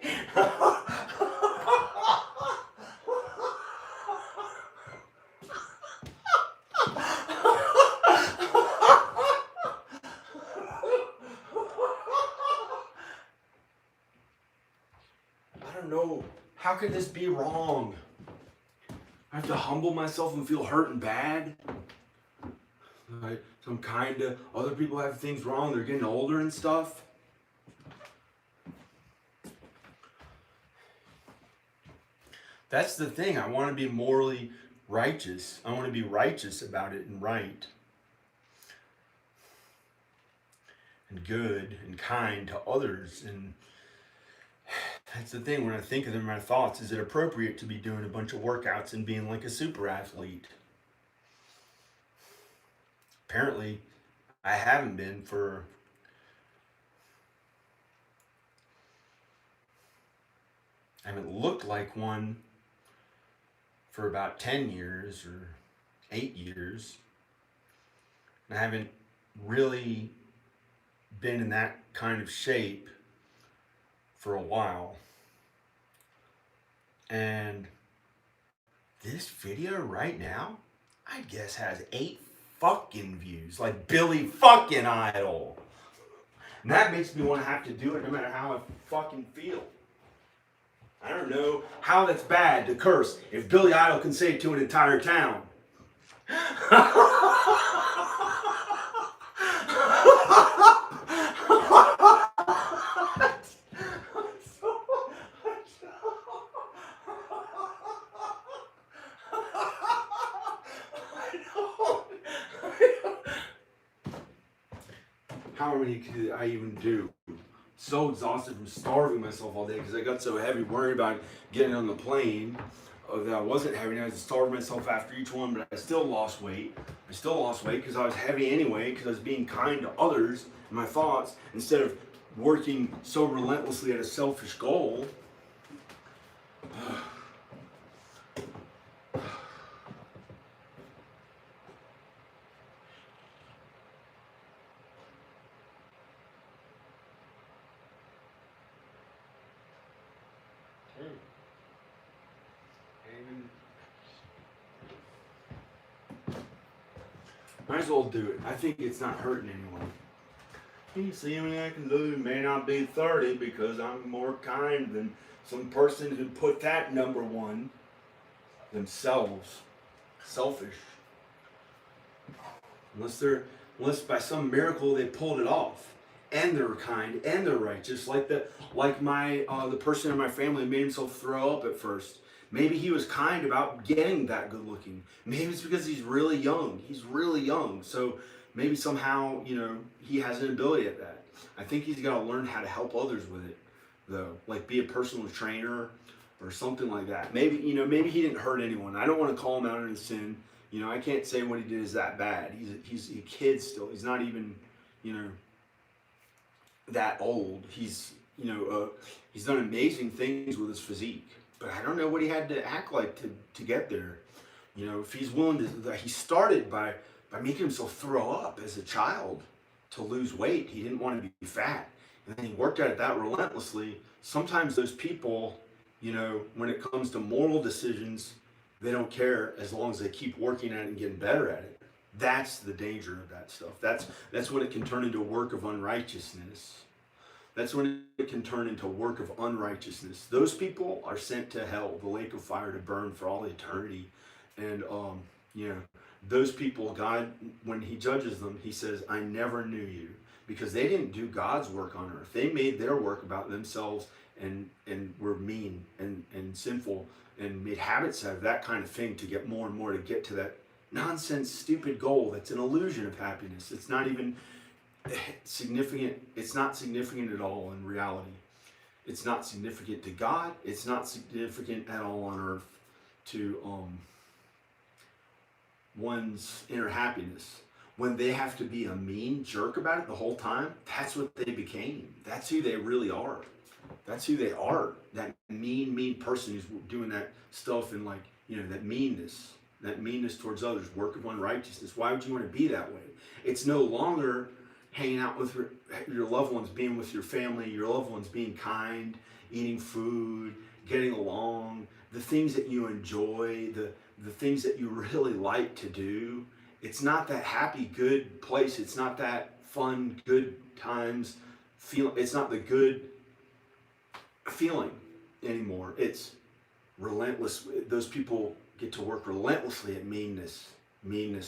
I don't know. How could this be wrong? I have to humble myself and feel hurt and bad. Right? Some kind of other people have things wrong. They're getting older and stuff. That's the thing. I want to be morally righteous. I want to be righteous about it and right. And good and kind to others. And that's the thing. When I think of them, my thoughts, is it appropriate to be doing a bunch of workouts and being like a super athlete? Apparently, I haven't been for I haven't looked like one for about 10 years or 8 years. I haven't really been in that kind of shape for a while. And this video right now, I guess has 8 fucking views, like Billy fucking Idol. And that makes me want to have to do it no matter how I fucking feel. I don't know how that's bad to curse if Billy Idol can say it to an entire town. How many could I even do? So exhausted from starving myself all day because I got so heavy worrying about getting on the plane that I wasn't heavy. I had to starve myself after each one, but I still lost weight. I still lost weight because I was heavy anyway, because I was being kind to others in my thoughts instead of working so relentlessly at a selfish goal. Might as well do it. I think it's not hurting anyone. You see me acting low, may not be 30 because I'm more kind than some person who put that number one themselves. Selfish. Unless by some miracle they pulled it off. And they're kind and they're righteous. Like the person in my family made himself throw up at first. Maybe he was kind about getting that good looking. Maybe it's because he's really young. He's really young. So maybe somehow, he has an ability at that. I think he's got to learn how to help others with it, though. Like be a personal trainer or something like that. Maybe he didn't hurt anyone. I don't want to call him out on his sin. I can't say what he did is that bad. He's a kid still. He's not even, that old. He's done amazing things with his physique. But I don't know what he had to act like to get there. If he's willing to, he started by making himself throw up as a child to lose weight. He didn't want to be fat. And then he worked at it that relentlessly. Sometimes those people, when it comes to moral decisions, they don't care as long as they keep working at it and getting better at it. That's the danger of that stuff. That's when it can turn into a work of unrighteousness. That's when it can turn into a work of unrighteousness. Those people are sent to hell, the lake of fire to burn for all eternity. And, those people, God, when he judges them, he says, I never knew you. Because they didn't do God's work on earth. They made their work about themselves and were mean and sinful and made habits out of that kind of thing to get more and more to get to that nonsense, stupid goal that's an illusion of happiness. It's not even significant. It's not significant at all in reality. It's not significant to God. It's not significant at all on earth to one's inner happiness. When they have to be a mean jerk about it the whole time, that's what they became. That's who they really are. That's who they are. That mean person who's doing that stuff and that meanness towards others, work of unrighteousness. Why would you want to be that way? It's no longer hanging out with your loved ones, being with your family, your loved ones being kind, eating food, getting along, the things that you enjoy, the things that you really like to do. It's not that happy, good place. It's not that fun, good times. It's not the good feeling anymore. It's relentless. Those people get to work relentlessly at meanness,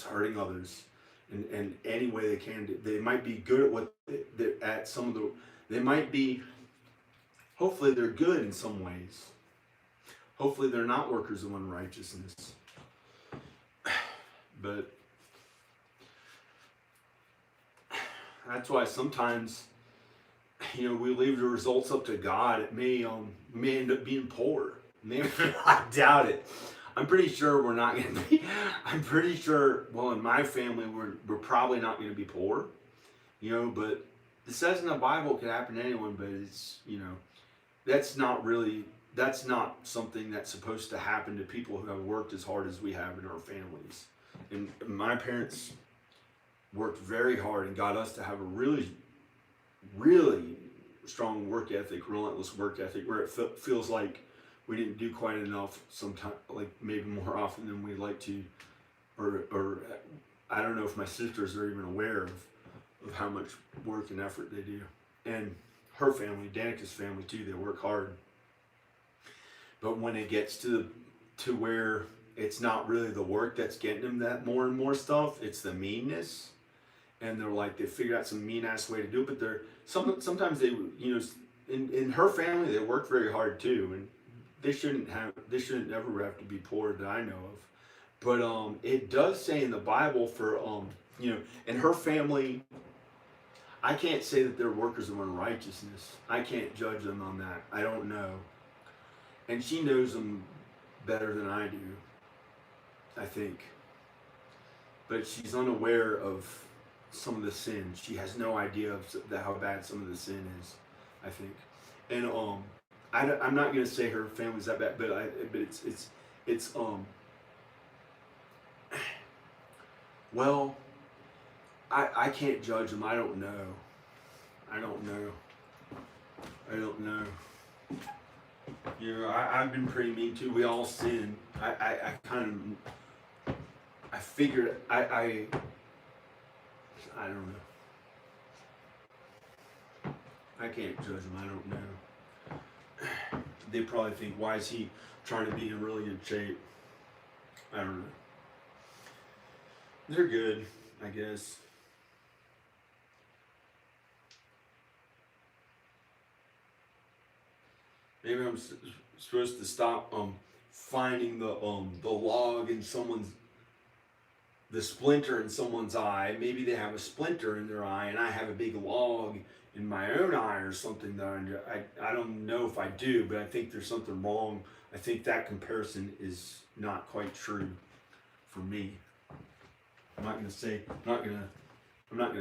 hurting others in any way they can do. They might be good at what they might be, hopefully they're good in some ways. Hopefully they're not workers of unrighteousness. But that's why sometimes, we leave the results up to God. It may end up being poor. I doubt it. I'm pretty sure we're not going to be. I'm pretty sure. Well, in my family, we're probably not going to be poor. But it says in the Bible it could happen to anyone. But it's that's not really that's not something that's supposed to happen to people who have worked as hard as we have in our families. And my parents worked very hard and got us to have a really, really strong work ethic, relentless work ethic, where it feels like we didn't do quite enough sometimes, like maybe more often than we'd like to, or I don't know if my sisters are even aware of how much work and effort they do. And her family, Danica's family too, they work hard. But when it gets to where it's not really the work that's getting them that more and more stuff, it's the meanness. And they're like, they figure out some mean ass way to do it, but they're sometimes they, you know, in her family they work very hard too, and they shouldn't ever have to be poor that I know of. But it does say in the Bible for you know, in her family, I can't say that they're workers of unrighteousness. I can't judge them on that. I don't know. And she knows them better than I do, I think. But she's unaware of some of the sin. She has no idea of how bad some of the sin is, I think. And I'm not gonna say her family's that bad, but it's well, I can't judge them. I don't know. You know, I've been pretty mean too. We all sin. I kind of, I figured, I don't know. I can't judge them. I don't know. They probably think, why is he trying to be in really good shape? I don't know. They're good, I guess. Maybe I'm supposed to stop finding the log in the splinter in someone's eye. Maybe they have a splinter in their eye and I have a big log in my own eye or something that I don't know if I do, but I think there's something wrong. I think that comparison is not quite true for me. I'm not gonna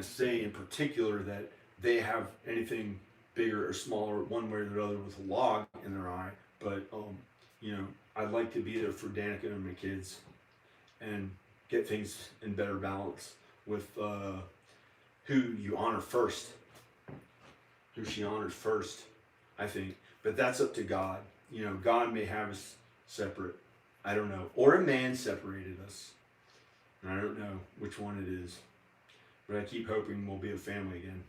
say in particular that they have anything bigger or smaller one way or the other with a log in their eye, but you know, I'd like to be there for Danica and my kids and get things in better balance with who you honor first, who she honors first, I think. But that's up to God. You know, God may have us separate. I don't know. Or a man separated us. And I don't know which one it is. But I keep hoping we'll be a family again.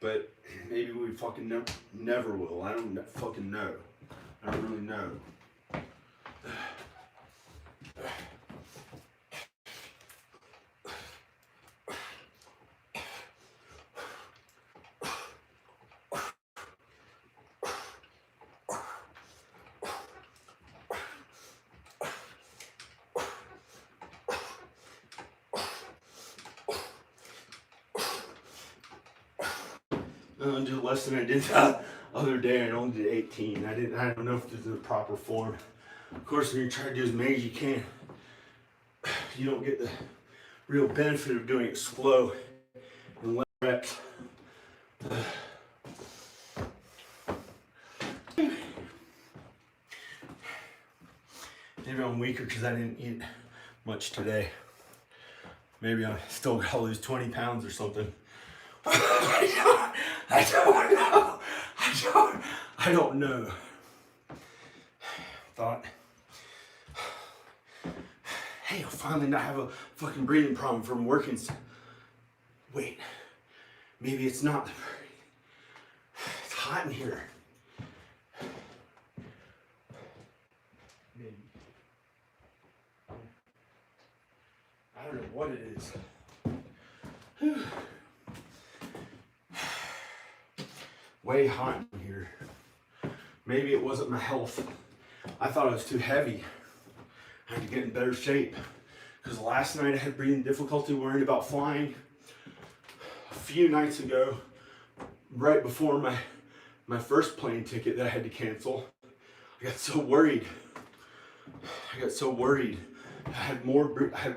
But maybe we fucking never will. I don't fucking know. I don't really know. I did less than I did the other day. I only did 18. I don't know if this is the proper form. Of course, when you try to do as many as you can, you don't get the real benefit of doing it slow and less reps. Maybe I'm weaker because I didn't eat much today. Maybe I still gotta lose 20 pounds or something. I don't know. Thought, hey, I'll finally not have a fucking breathing problem from working. Wait, maybe it's not the breathing. It's hot in here. Maybe. I don't know what it is. Whew. Way hot in here. Maybe it wasn't my health. I thought I was too heavy. I had to get in better shape. Because last night I had breathing difficulty, worried about flying. A few nights ago, right before my first plane ticket that I had to cancel, I got so worried. I had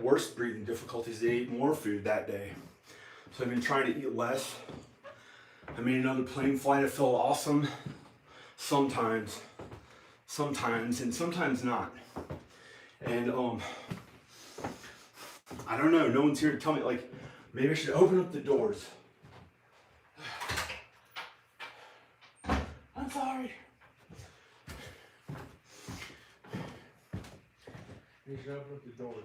worse breathing difficulties. I ate more food that day. So I've been trying to eat less. I made another plane flight. It felt awesome. Sometimes sometimes and sometimes not. And I don't know, no one's here to tell me, like, maybe I should open up the doors. I'm sorry. Maybe I should open up the doors.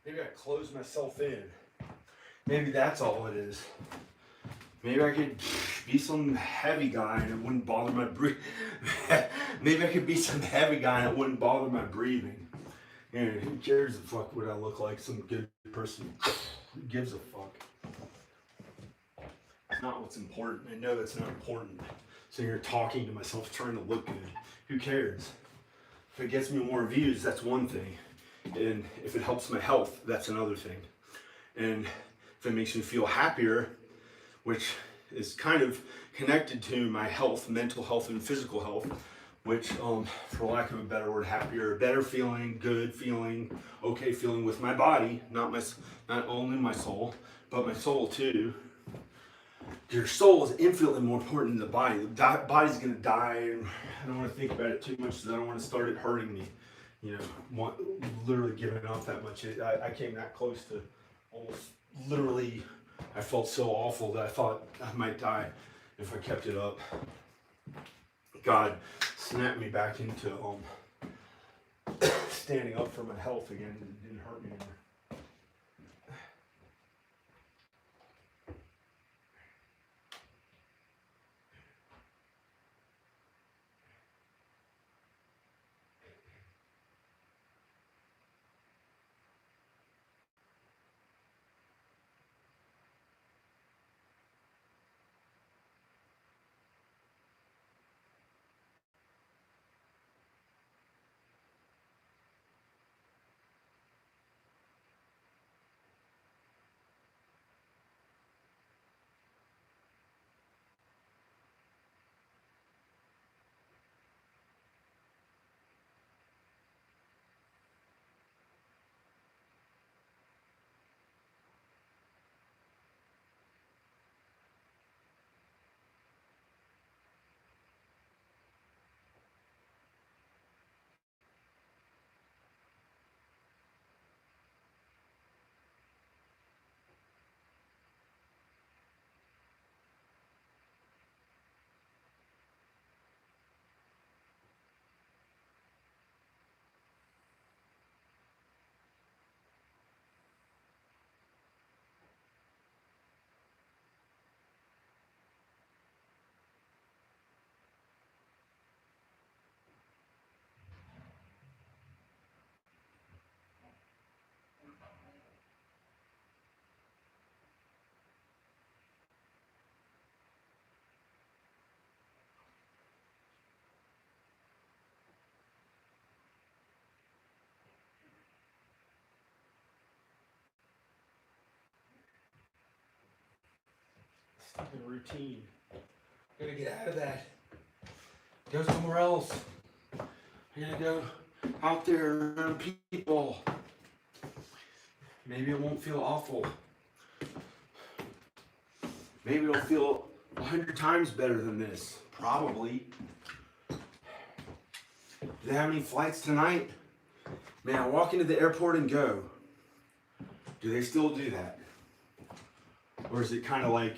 Maybe I closed myself in. Maybe that's all it is. Maybe I could be some heavy guy and it wouldn't bother my breathing. Maybe I could be some heavy guy and it wouldn't bother my breathing. And who cares the fuck what I look like? Some good person. Who gives a fuck? It's not what's important. I know that's not important. So you're talking to myself trying to look good. Who cares? If it gets me more views, that's one thing. And if it helps my health, that's another thing. And if it makes me feel happier, which is kind of connected to my health, mental health and physical health, which, for lack of a better word, happier, better feeling, good feeling, okay feeling with my body, not only my soul, but my soul too. Your soul is infinitely more important than the body. The body's gonna die, and I don't want to think about it too much because I don't want to start it hurting me. You know, literally giving up that much. I came that close to almost literally. I felt so awful that I thought I might die if I kept it up. God snapped me back into standing up for my health again. It didn't hurt me anymore. Stuck in a routine. Gotta get out of that. Go somewhere else. I gotta go out there around people. Maybe it won't feel awful. Maybe it'll feel 100 times better than this. Probably. Do they have any flights tonight? May I walk into the airport and go? Do they still do that? Or is it kind of like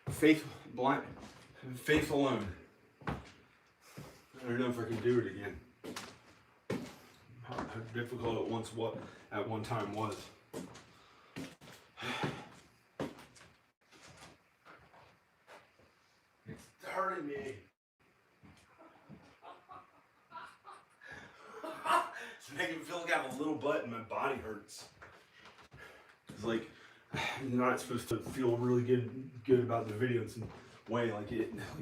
faith alone? I don't know if I can do it again. How difficult it at one time was. It's hurting me. It's making me feel like I have a little butt and my body hurts. It's like you're not supposed to feel really good about the video in some way, like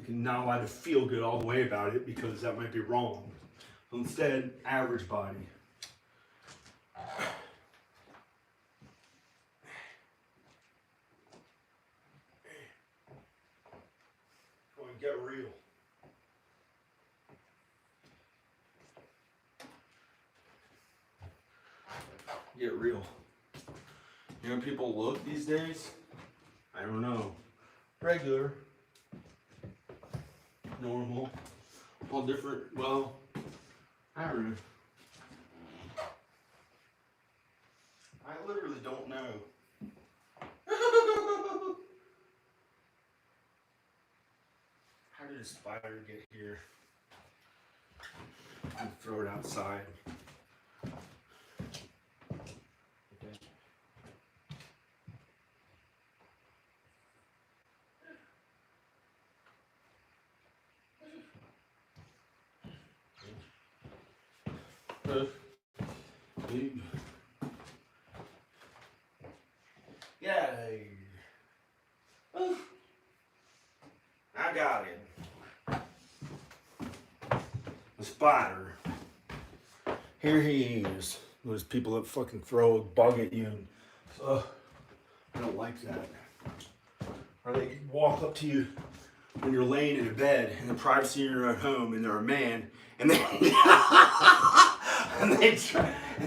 not allowed to feel good all the way about it because that might be wrong. So instead, average body. Come on, get real. get real. You know, people look these days. I don't know. Regular. Normal. All different. Well, I don't know. I literally don't know. How did a spider get here? And throw it outside. Okay. Yeah. I got it. The spider. Here he is. Those people that fucking throw a bug at you. And, I don't like that. Or they walk up to you when you're laying in a bed in the privacy of your own home, and they're a man, and they and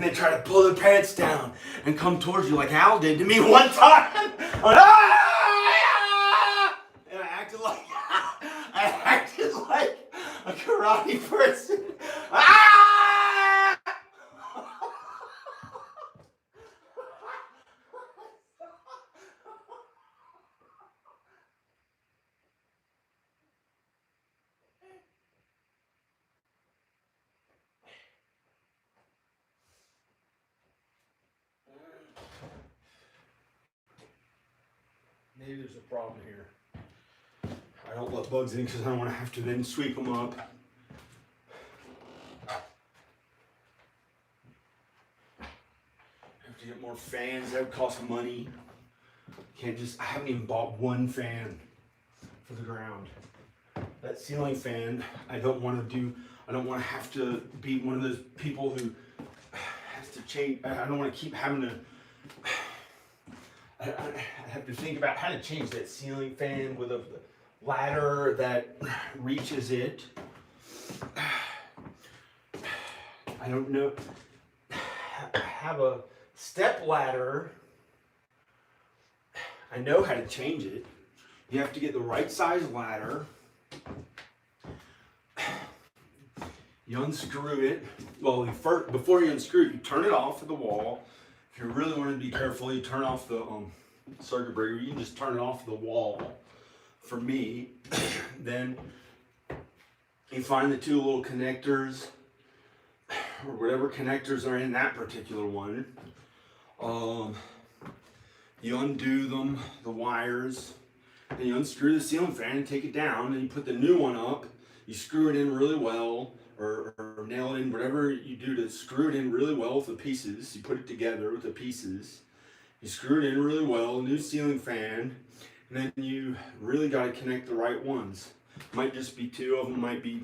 they try to pull their pants down and come towards you like Al did to me one time. And I acted like a karate person. Maybe there's a problem here. I don't let bugs in because I don't want to have to then sweep them up. Have to get more fans. That would cost money. Can't just. I haven't even bought one fan for the ground. That ceiling fan, I don't want to do. I don't want to have to be one of those people who has to change. I don't want to keep having to. I have to think about how to change that ceiling fan with a ladder that reaches it. I don't know. I have a step ladder. I know how to change it. You have to get the right size ladder. You unscrew it. Well, before you unscrew it, you turn it off at the wall. If you really want to be careful, you turn off the circuit breaker. You can just turn it off the wall. For me, then you find the two little connectors, or whatever connectors are in that particular one. You undo them, the wires, and you unscrew the ceiling fan and take it down, and you put the new one up. You screw it in really well, or nail it in, whatever you do to screw it in really well with the pieces. You put it together with the pieces. You screw it in really well, new ceiling fan, and then you really got to connect the right ones. Might just be two of them, might be,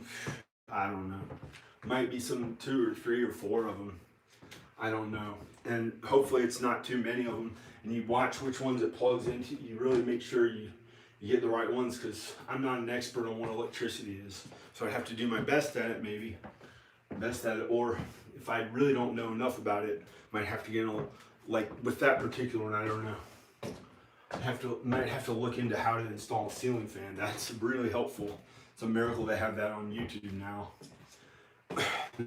I don't know. Might be some 2 or 3 or 4 of them. I don't know. And hopefully it's not too many of them. And you watch which ones it plugs into. You really make sure you get the right ones, because I'm not an expert on what electricity is. So I have to do my best at it, maybe. Best at it. Or if I really don't know enough about it, might have to get on, like with that particular one, I don't know. Might have to look into how to install a ceiling fan. That's really helpful. It's a miracle they have that on YouTube now.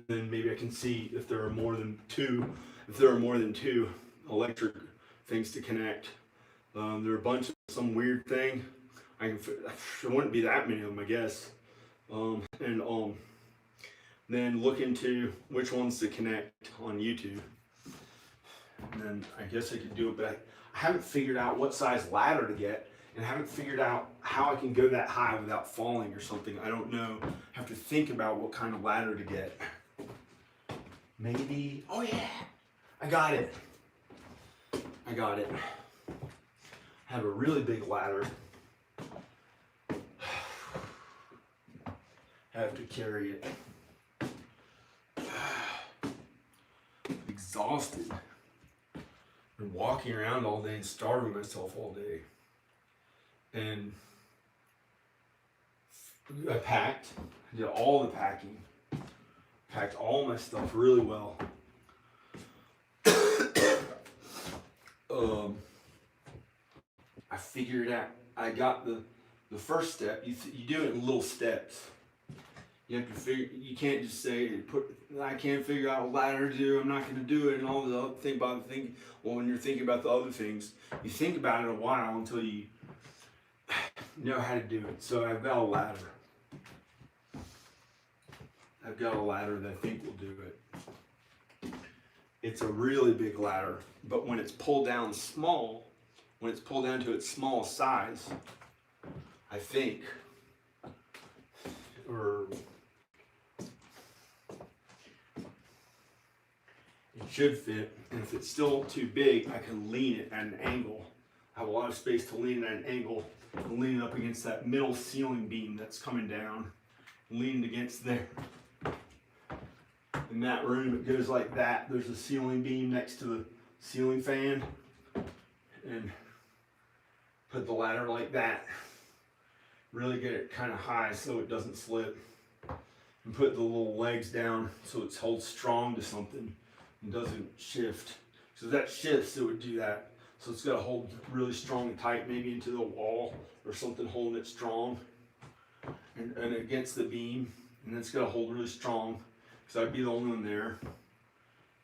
Then maybe I can see if there are more than two. If there are more than 2 electric things to connect, there are a bunch of some weird thing. There wouldn't be that many of them, I guess. Then look into which ones to connect on YouTube. And then I guess I could do it, but I haven't figured out what size ladder to get, and I haven't figured out how I can go that high without falling or something. I don't know. I have to think about what kind of ladder to get. Maybe, oh yeah, I got it. I have a really big ladder. I have to carry it. Exhausted. Been walking around all day and starving myself all day. And I packed. I did all the packing. Packed all my stuff really well. I figured out. I got the first step. You do it in little steps. You have to figure. You can't just say I can't figure out a ladder to do. I'm not going to do it. And all the other thing about the thing. Well, when you're thinking about the other things, you think about it a while until you know how to do it. So I've got a ladder. I've got a ladder that I think will do it. It's a really big ladder, but when it's pulled down small, when it's pulled down to its small size, I think, or it should fit. And if it's still too big, I can lean it at an angle. I have a lot of space to lean at an angle and lean it up against that middle ceiling beam that's coming down. Lean it against there. In that room, it goes like that. There's a ceiling beam next to the ceiling fan. And put the ladder like that. Really get it kind of high so it doesn't slip. And put the little legs down so it holds strong to something and doesn't shift. So if that shifts, it would do that. So it's got to hold really strong and tight, maybe into the wall or something holding it strong. And against the beam. And it's got to hold really strong. Because I'd be the only one there.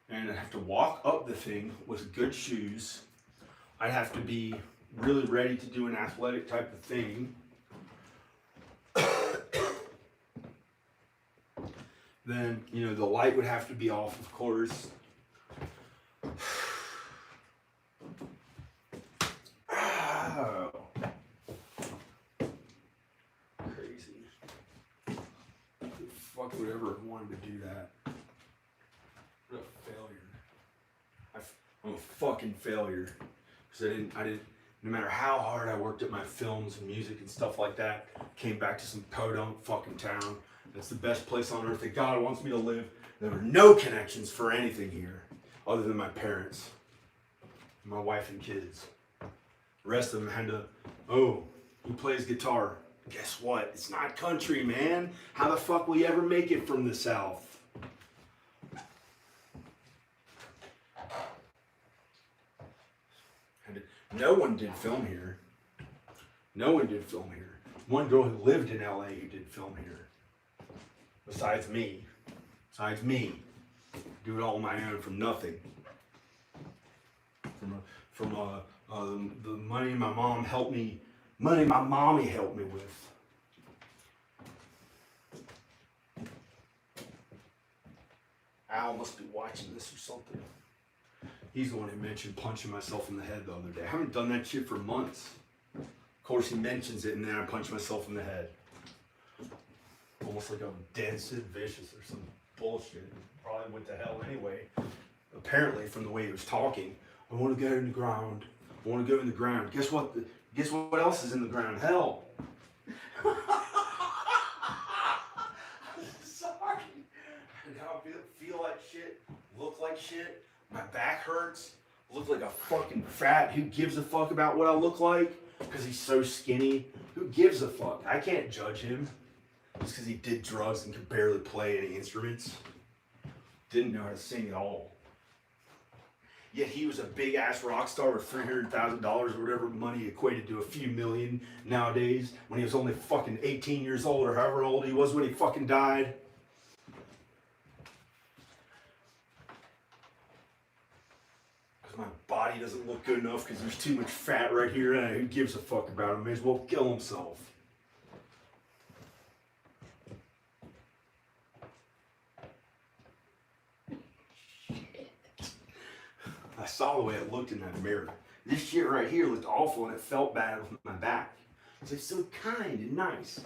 And I'd have to walk up the thing with good shoes. I'd have to be really ready to do an athletic type of thing. Then, you know, the light would have to be off, of course. Oh. Crazy. Who the fuck would ever have wanted to do that? What a failure. I'm a fucking failure. Because I didn't, no matter how hard I worked at my films and music and stuff like that, came back to some podunk fucking town. That's the best place on earth that God wants me to live. There were no connections for anything here other than my parents, my wife and kids. The rest of them had to, oh, he plays guitar. Guess what? It's not country, man. How the fuck will you ever make it from the South? No one did film here. No one did film here. One girl who lived in LA who did film here. Besides me. Besides me. Do it all on my own from nothing. From the money my mom helped me, money my mommy helped me with. Al must be watching this or something. He's the one who mentioned punching myself in the head the other day. I haven't done that shit for months. Of course, he mentions it, and then I punch myself in the head. Almost like I'm dead Sid Vicious or some bullshit. Probably went to hell anyway. Apparently, from the way he was talking, I want to go in the ground. I want to go in the ground. Guess what? Guess what else is in the ground? Hell. Sorry. Now I feel like shit. Look like shit. My back hurts. Look like a fucking fat. Who gives a fuck about what I look like? Because he's so skinny. Who gives a fuck? I can't judge him. Just because he did drugs and could barely play any instruments. Didn't know how to sing at all. Yet he was a big ass rock star with $300,000 or whatever money equated to a few million nowadays. When he was only fucking 18 years old or however old he was when he fucking died. My body doesn't look good enough because there's too much fat right here, and who gives a fuck about him? May as well kill himself. I saw the way it looked in that mirror. This shit right here looked awful, and it felt bad with my back. It's like so kind and nice.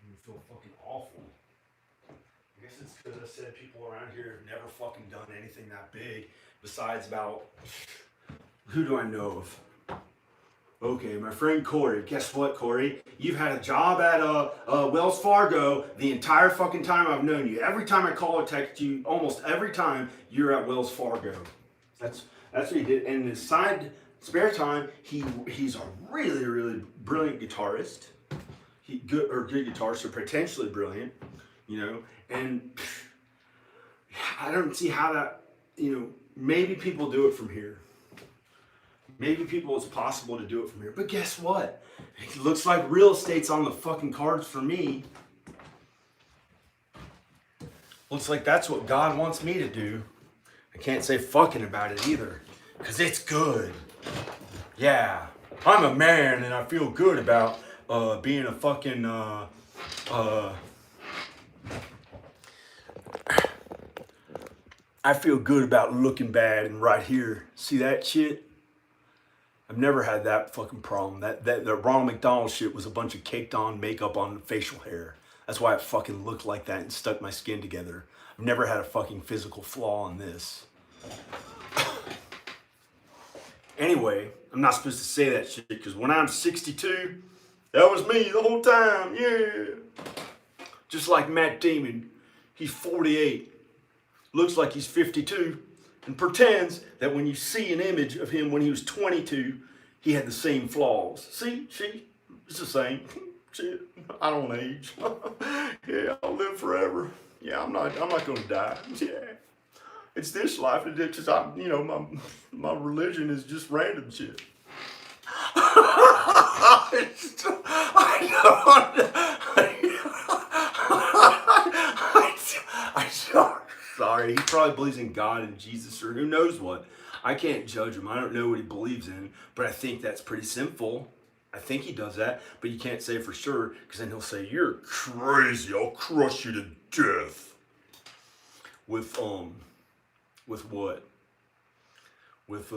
You feel fucking awful. I guess it's because I said people around here have never fucking done anything that big besides about, who do I know of? Okay, my friend Corey. Guess what, Corey? You've had a job at Wells Fargo the entire fucking time I've known you. Every time I call or text you, almost every time you're at Wells Fargo. That's what he did. And in his spare time, he's a really, really brilliant guitarist. Good guitarist, or potentially brilliant, you know. And I don't see how that, you know, maybe people do it from here. Maybe people, it's possible to do it from here. But guess what? It looks like real estate's on the fucking cards for me. Looks like that's what God wants me to do. I can't say fucking about it either, because it's good. Yeah, I'm a man and I feel good about being a fucking I feel good about looking bad. And right here, see that shit? I've never had that fucking problem. That Ronald McDonald shit was a bunch of caked on makeup on facial hair. That's why it fucking looked like that and stuck my skin together. I've never had a fucking physical flaw in this. Anyway, I'm not supposed to say that shit because when I'm 62, that was me the whole time. Yeah. Just like Matt Damon, he's 48, looks like he's 52, and pretends that when you see an image of him when he was 22, he had the same flaws. See, it's the same. Shit, I don't age. Yeah, I'll live forever. Yeah, I'm not gonna die. Yeah, it's this life. It's just my religion is just random shit. Sorry, he probably believes in God and Jesus or who knows what. I can't judge him. I don't know what he believes in, but I think that's pretty sinful. I think he does that, but you can't say for sure because then he'll say, "You're crazy. I'll crush you to death." With what? With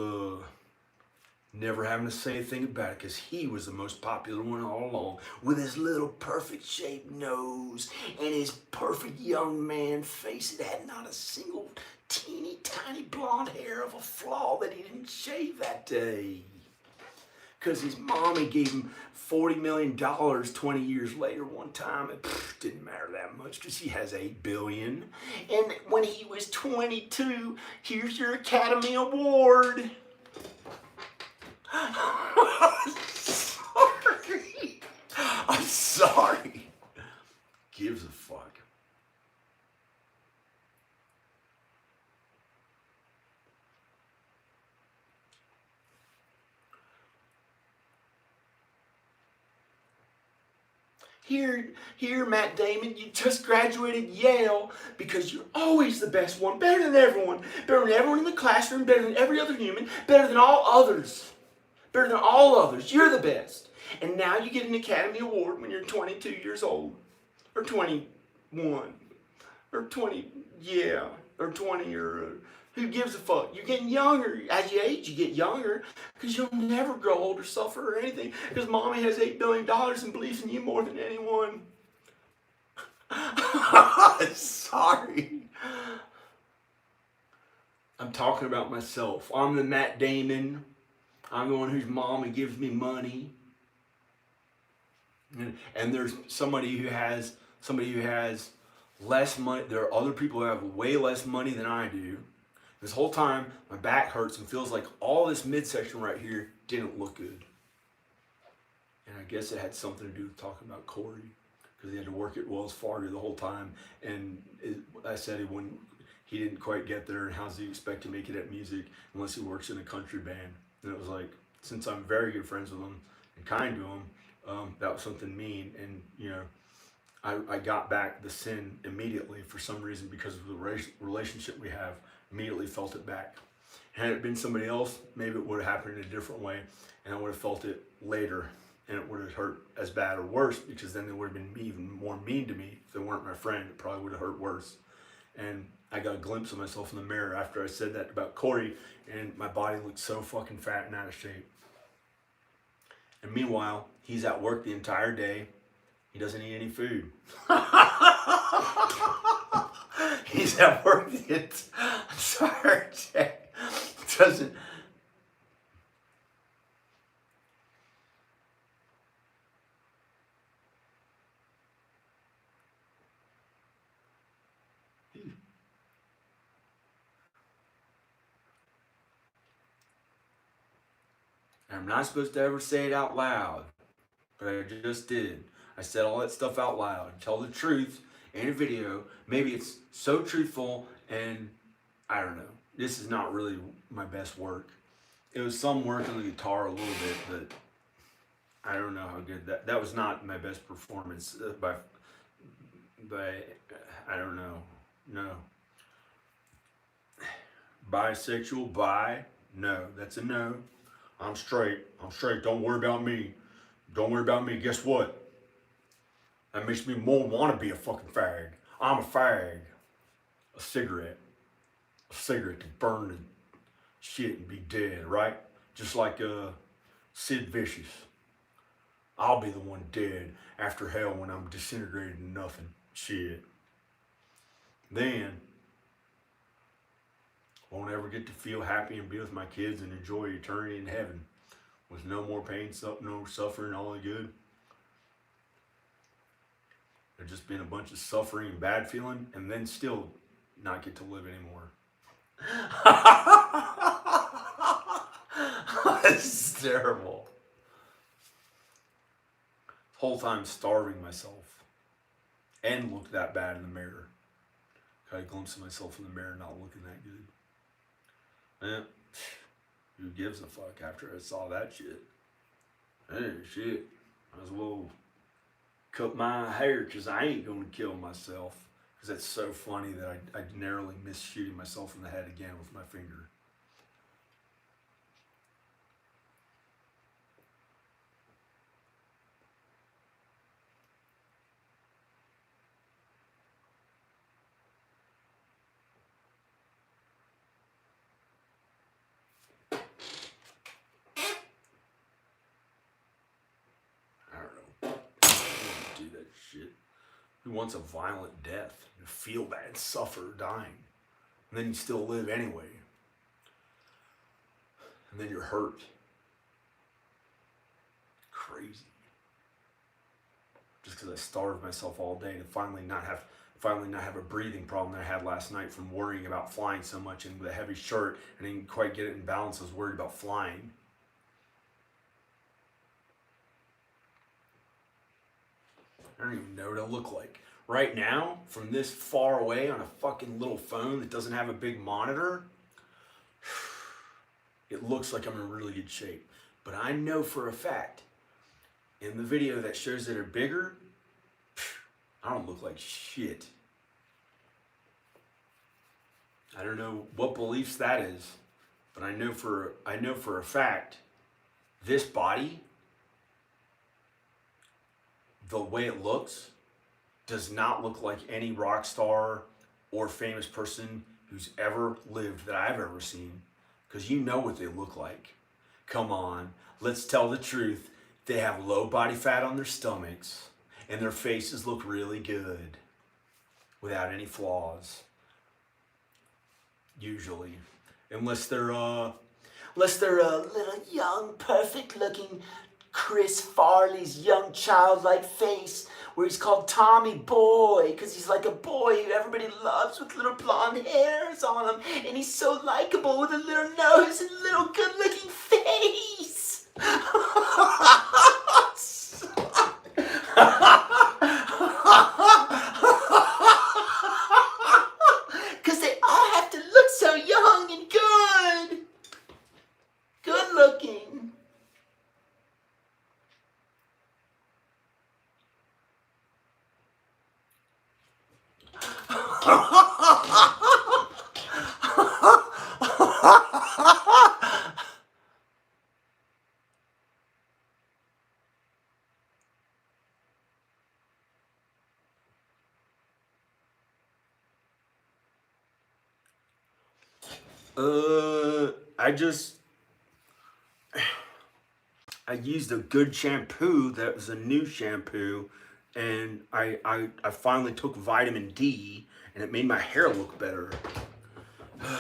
never having to say a thing about it because he was the most popular one all along with his little perfect shaped nose and his perfect young man face that had not a single teeny tiny blonde hair of a flaw that he didn't shave that day. Because his mommy gave him $40 million 20 years later one time. It didn't matter that much because he has $8 billion. And when he was 22, here's your Academy Award. I'm sorry. Gives a fuck. Here, Matt Damon, you just graduated Yale because you're always the best one, better than everyone in the classroom, better than every other human, better than all others. Better than all others. You're the best. And now you get an Academy Award when you're 22 years old. Or 21. Or 20, yeah. Or 20, or who gives a fuck? You're getting younger. As you age, you get younger. Because you'll never grow old or suffer or anything. Because mommy has $8 billion and believes in you more than anyone. Sorry. I'm talking about myself. I'm the Matt Damon. I'm the one whose mommy gives me money. And there's somebody who has less money. There are other people who have way less money than I do. This whole time, my back hurts and feels like all this midsection right here didn't look good. And I guess it had something to do with talking about Corey, because he had to work at Wells Fargo the whole time. And I said he didn't quite get there, and how does he expect to make it at music unless he works in a country band? And it was like, since I'm very good friends with him and kind to him, that was something mean. And, I got back the sin immediately for some reason because of the relationship we have. Immediately felt it back. Had it been somebody else, maybe it would have happened in a different way, and I would have felt it later, and it would have hurt as bad or worse, because then they would have been even more mean to me. If they weren't my friend, it probably would have hurt worse. And I got a glimpse of myself in the mirror after I said that about Corey, and my body looked so fucking fat and out of shape. And meanwhile, he's at work the entire day. He doesn't eat any food. He's at work the entire day. Doesn't. I'm not supposed to ever say it out loud, but I just did. I said all that stuff out loud. Tell the truth in a video. Maybe it's so truthful, and I don't know. this is not really my best work. It was some work on the guitar a little bit, but I don't know how good that was not my best performance by I don't know. No. Bisexual, bi? No, that's a no. I'm straight. I'm straight. Don't worry about me. Don't worry about me. Guess what? That makes me more want to be a fucking fag. I'm a fag. A cigarette. A cigarette to burn and shit and be dead, right? Just like Sid Vicious. I'll be the one dead after hell when I'm disintegrated to nothing. Shit. Then, won't ever get to feel happy and be with my kids and enjoy eternity in heaven with no more pain, no suffering, all the good. There's just been a bunch of suffering and bad feeling, and then still not get to live anymore. This is terrible. The whole time starving myself and looked that bad in the mirror. Got a glimpse of myself in the mirror not looking that good. Eh, who gives a fuck after I saw that shit? Hey, shit. Might as well cut my hair because I ain't going to kill myself. Because that's so funny that I narrowly missed shooting myself in the head again with my finger. Who wants a violent death? You feel bad, suffer, dying. And then you still live anyway. And then you're hurt. Crazy. Just because I starved myself all day to finally not have a breathing problem that I had last night from worrying about flying so much and with a heavy shirt and I didn't quite get it in balance. I was worried about flying. I don't even know what I look like. Right now, from this far away on a fucking little phone that doesn't have a big monitor, it looks like I'm in really good shape. But I know for a fact, in the video that shows that are bigger, I don't look like shit. I don't know what beliefs that is, but I know for a fact, this body, the way it looks, does not look like any rock star or famous person who's ever lived that I've ever seen. Because you know what they look like. Come on, let's tell the truth. They have low body fat on their stomachs, and their faces look really good, without any flaws. Usually, unless they're a little young, perfect-looking Chris Farley's young childlike face, where he's called Tommy Boy, because he's like a boy who everybody loves with little blonde hairs on him, and he's so likable with a little nose and little good-looking face. Because they all have to look so young and good. Good looking. I used a good shampoo that was a new shampoo, and I finally took vitamin D, and it made my hair look better. I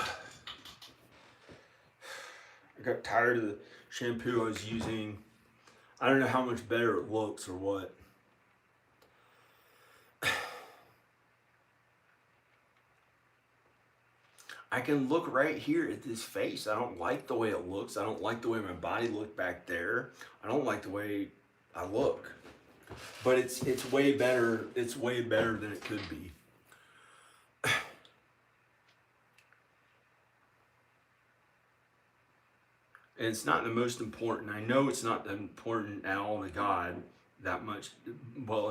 got tired of the shampoo I was using. I don't know how much better it looks or what. I can look right here at this face. I don't like the way it looks. I don't like the way my body looked back there. I don't like the way I look. But it's way better. It's way better than it could be. And it's not the most important. I know it's not important at all to God that much. Well,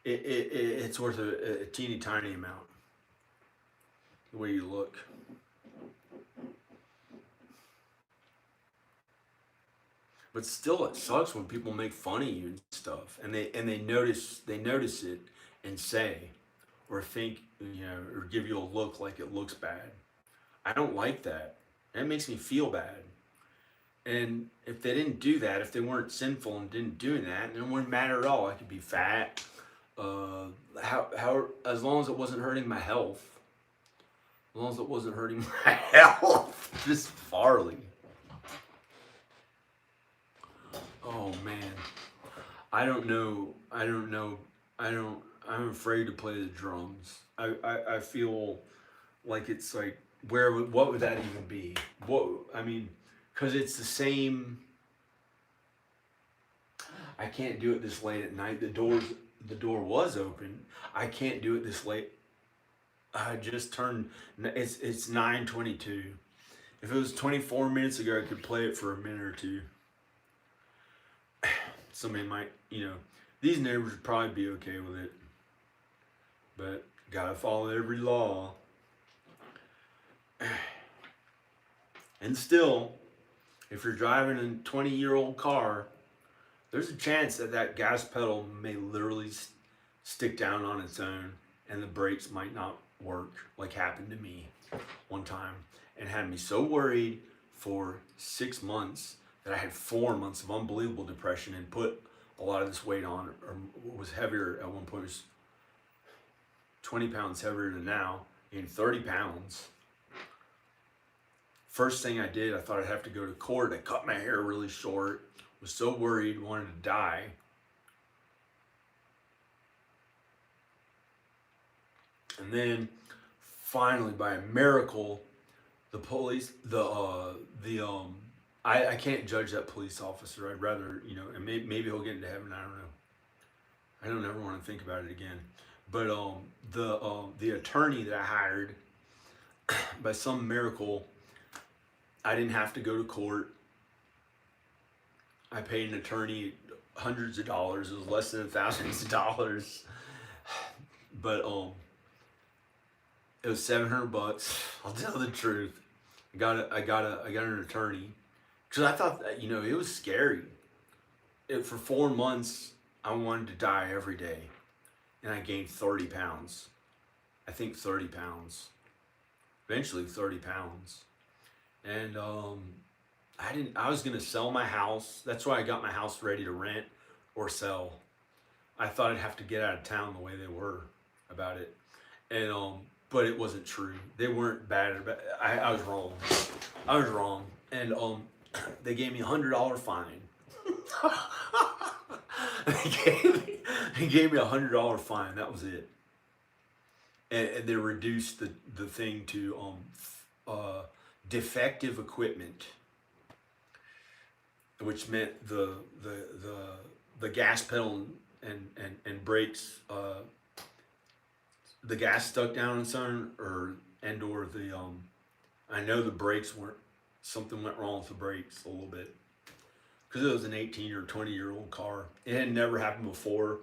it's worth a teeny tiny amount the way you look. But still, it sucks when people make fun of you and stuff, and they notice it and say or think, or give you a look like it looks bad. I don't like that. That makes me feel bad. And if they didn't do that, if they weren't sinful and didn't do that, then it wouldn't matter at all. I could be fat. How as long as it wasn't hurting my health. As long as it wasn't hurting my health. Just Farley. Oh man. I don't know. I'm afraid to play the drums. I feel like it's like, what would that even be? Because it's the same. I can't do it this late at night. The door was open. I can't do it this late. I just turned. It's 9:22. If it was 24 minutes ago, I could play it for a minute or two. Somebody might, these neighbors would probably be okay with it. But gotta follow every law. And still, if you're driving a 20-year-old car, there's a chance that gas pedal may literally stick down on its own and the brakes might not work, like happened to me one time and had me so worried for 6 months that I had 4 months of unbelievable depression and put a lot of this weight on, or was heavier at one point. It was 20 pounds heavier than now, and 30 pounds. First thing I did, I thought I'd have to go to court. I cut my hair really short, was so worried, wanted to die. And then finally, by a miracle, the police, I can't judge that police officer. I'd rather, and maybe he'll get into heaven. I don't know. I don't ever want to think about it again. But the attorney that I hired, by some miracle, I didn't have to go to court. I paid an attorney hundreds of dollars. It was less than thousands of dollars. But it was $700. I'll tell the truth. I got an attorney because I thought that, it was scary. For 4 months, I wanted to die every day, and I gained 30 pounds. I think 30 pounds. Eventually 30 pounds. And I was gonna sell my house. That's why I got my house ready to rent or sell. I thought I'd have to get out of town the way they were about it. And but it wasn't true. They weren't bad about it. I was wrong. I was wrong. And they gave me $100 fine. They gave me $100 fine. That was it. And they reduced the thing to defective equipment, which meant the gas pedal and brakes, the gas stuck down on something, or the I know the brakes something went wrong with the brakes a little bit, because it was an 18 or 20-year-old car. It had never happened before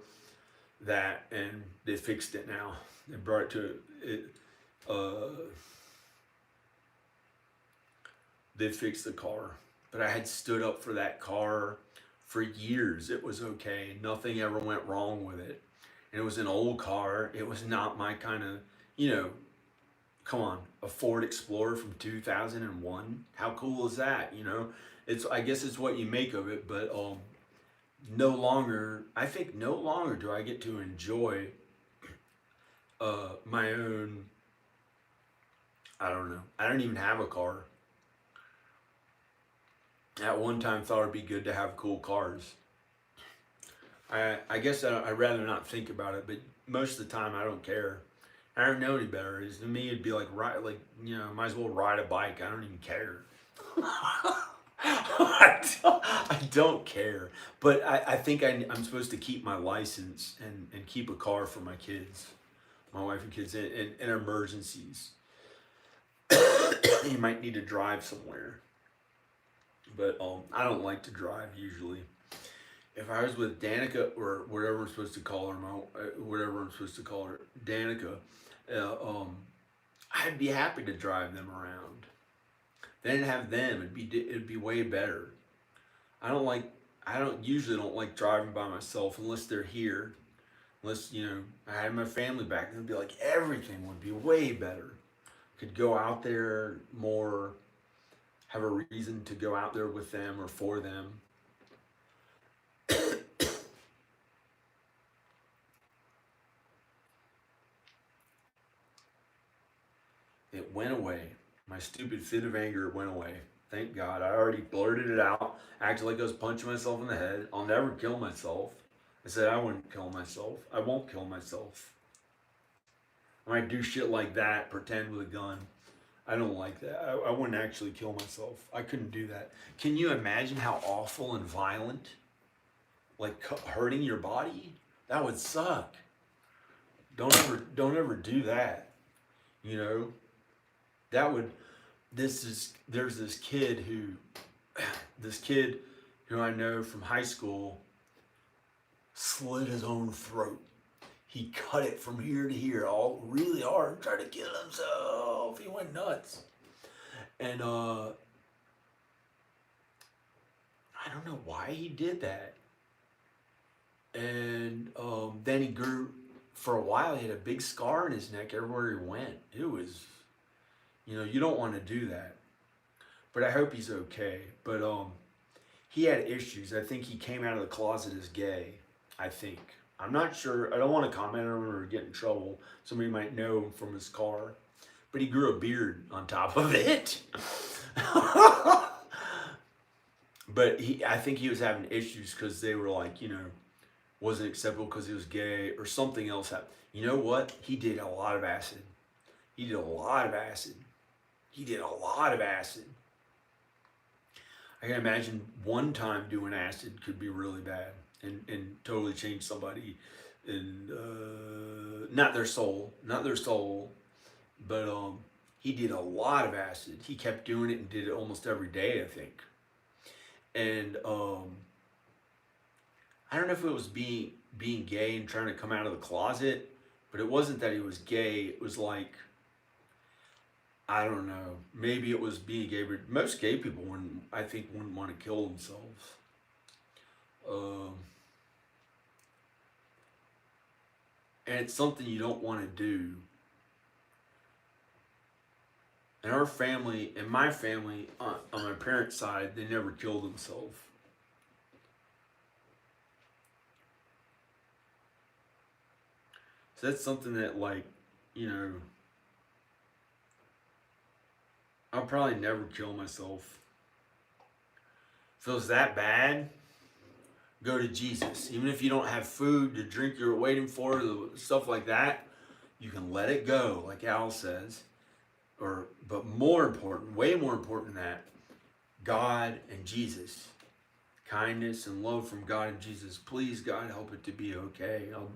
that, and they fixed it now. They brought it to it. They fixed the car, but I had stood up for that car for years. It was okay. Nothing ever went wrong with it. And it was an old car. It was not my kind of, come on, a Ford Explorer from 2001. How cool is that? I guess it's what you make of it, but no longer do I get to enjoy my own, I don't know. I don't even have a car. At one time thought it'd be good to have cool cars. I guess I'd rather not think about it, but most of the time I don't care. I don't know any better. To me, it'd be like might as well ride a bike. I don't even care. I don't care. But I think I'm supposed to keep my license and keep a car for my kids, my wife and kids, in emergencies. You might need to drive somewhere. But I don't like to drive usually. If I was with Danica or whatever I'm supposed to call her, whatever I'm supposed to call her, Danica, I'd be happy to drive them around. If I didn't have them, it'd be way better. I don't like I don't usually don't like driving by myself unless they're here. Unless I had my family back, it'd be like everything would be way better. Could go out there more, have a reason to go out there with them or for them. It went away. My stupid fit of anger went away. Thank God. I already blurted it out, acted like I was punching myself in the head. I'll never kill myself. I said I wouldn't kill myself. I won't kill myself. I might do shit like that, pretend with a gun. I don't like that. I wouldn't actually kill myself. I couldn't do that. Can you imagine how awful and violent, like hurting your body? That would suck. Don't ever do that. You know, that would. There's this kid who I know from high school slit his own throat. He cut it from here to here, all really hard, tried to kill himself. He went nuts. And I don't know why he did that. And then he grew, for a while, he had a big scar in his neck everywhere he went. It was, you don't want to do that. But I hope he's okay. But he had issues. I think he came out of the closet as gay, I think. I'm not sure. I don't want to comment on him or get in trouble. Somebody might know him from his car. But he grew a beard on top of it. But I think he was having issues because they were like, wasn't acceptable because he was gay or something else happened. You know what? He did a lot of acid. He did a lot of acid. I can imagine one time doing acid could be really bad and totally change somebody and not their soul, but he did a lot of acid. He kept doing it and did it almost every day, I think. And I don't know if it was being gay and trying to come out of the closet, but it wasn't that he was gay. It was like, I don't know. Maybe it was being gay, but most gay people wouldn't want to kill themselves. And it's something you don't want to do. In our family, in my family, on my parents' side, they never killed themselves. So that's something that, I'll probably never kill myself. If it was that bad, go to Jesus. Even if you don't have food to drink you're waiting for, stuff like that, you can let it go, like Al says. But more important, way more important than that, God and Jesus. Kindness and love from God and Jesus. Please, God, help it to be okay. I'll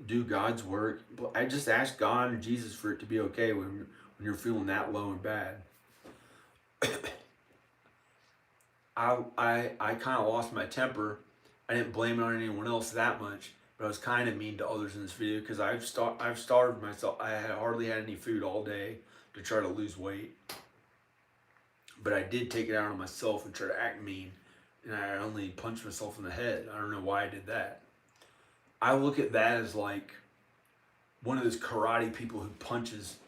do God's work. I just ask God and Jesus for it to be okay when you're feeling that low and bad. I kind of lost my temper. I didn't blame it on anyone else that much, but I was kind of mean to others in this video because I've starved myself. I had hardly had any food all day to try to lose weight, but I did take it out on myself and try to act mean, and I only punched myself in the head. I don't know why I did that. I look at that as like one of those karate people who punches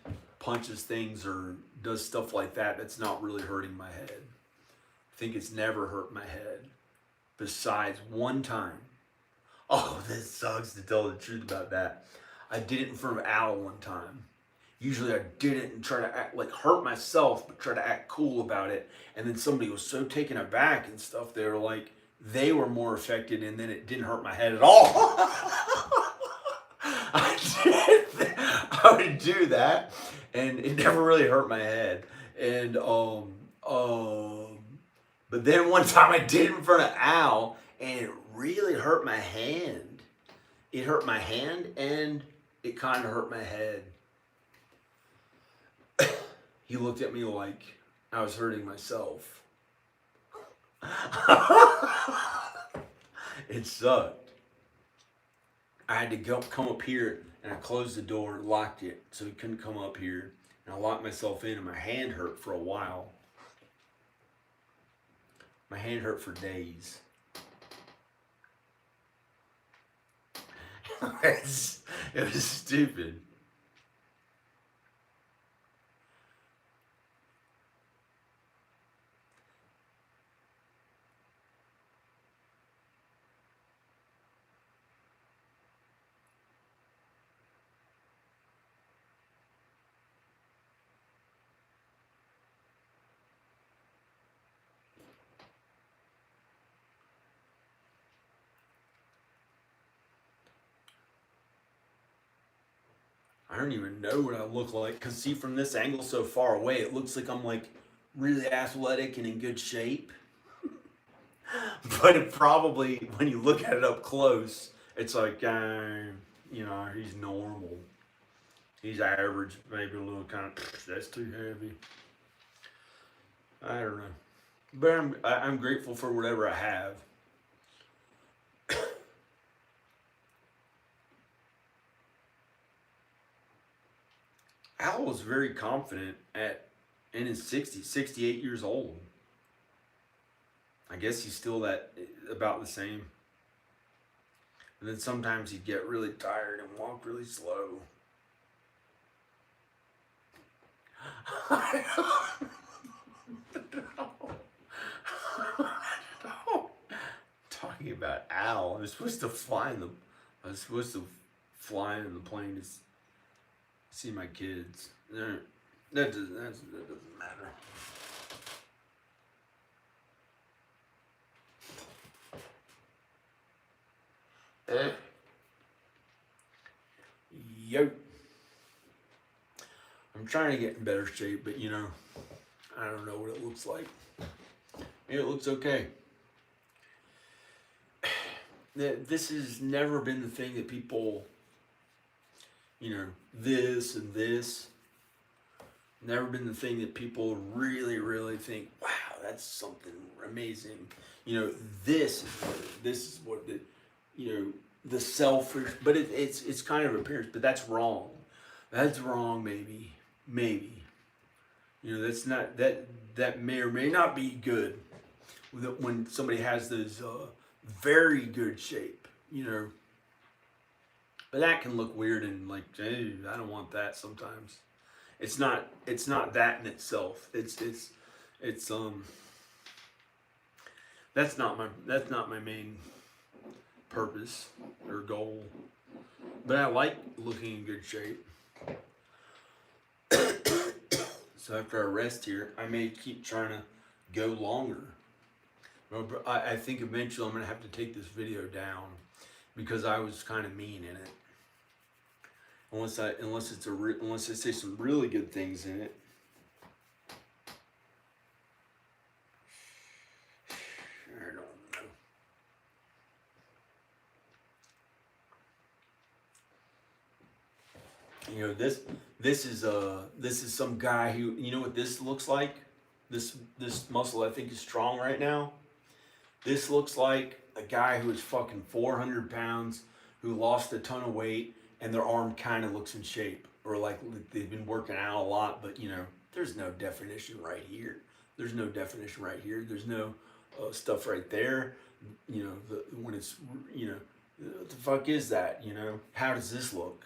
things or does stuff like that that's not really hurting my head. I think it's never hurt my head. Besides one time. Oh, this sucks to tell the truth about that. I did it in front of Al one time. Usually I did it and try to act like hurt myself, but try to act cool about it. And then somebody was so taken aback and stuff, they were like, they were more affected, and then it didn't hurt my head at all. I would do that, and it never really hurt my head. And but then one time I did it in front of Al, and it really hurt my hand. It hurt my hand, and it kind of hurt my head. he looked at me like I was hurting myself. It sucked. I had to come up here, and I closed the door, locked it, so he couldn't come up here. And I locked myself in, and my hand hurt for a while. My hand hurt for days. It was stupid. I don't even know what I look like, because see, from this angle so far away, it looks like I'm like really athletic and in good shape. But it probably, when you look at it up close, it's like, he's normal. He's average, maybe a little kind of, that's too heavy. I don't know. But I'm grateful for whatever I have. Al was very confident in his 60s, 68 years old. I guess he's still about the same. And then sometimes he'd get really tired and walk really slow. Talking about Al, I was supposed to fly in the plane to see my kids. That doesn't matter. Yo. I'm trying to get in better shape, but I don't know what it looks like. Maybe it looks okay. This has never been the thing that people, this and this. Never been the thing that people really, really think, wow, that's something amazing. This is what the selfish, but it's kind of appearance, but that's wrong. That's wrong, maybe. That's not, that may or may not be good when somebody has those very good shape, but that can look weird and like, hey, I don't want that sometimes. It's not that in itself. It's that's not my main purpose or goal. But I like looking in good shape. So after I rest here, I may keep trying to go longer. I think eventually I'm going to have to take this video down because I was kind of mean in it. Unless I say some really good things in it. I don't know. This is some guy who, what this looks like? This muscle I think is strong right now. This looks like a guy who is fucking 400 pounds, who lost a ton of weight, and their arm kind of looks in shape, or like they've been working out a lot, but there's no definition right here. There's no definition right here. There's no stuff right there. When it's, what the fuck is that? How does this look?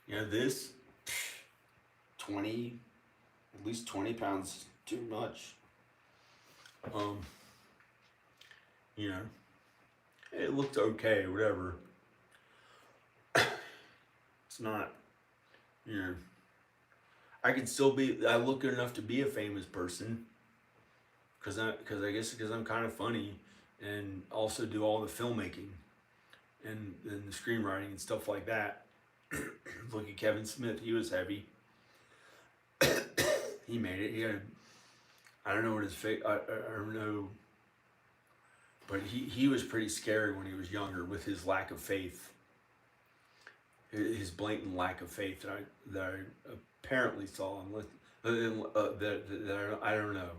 This 20, at least 20 pounds too much. It looked okay, whatever. It's not, I look good enough to be a famous person, because I'm kind of funny, and also do all the filmmaking and the screenwriting and stuff like that. Look at Kevin Smith, he was heavy. He made it. I don't know what his face, I don't know, but he was pretty scary when he was younger with his lack of faith. His blatant lack of faith that I apparently saw, I don't know.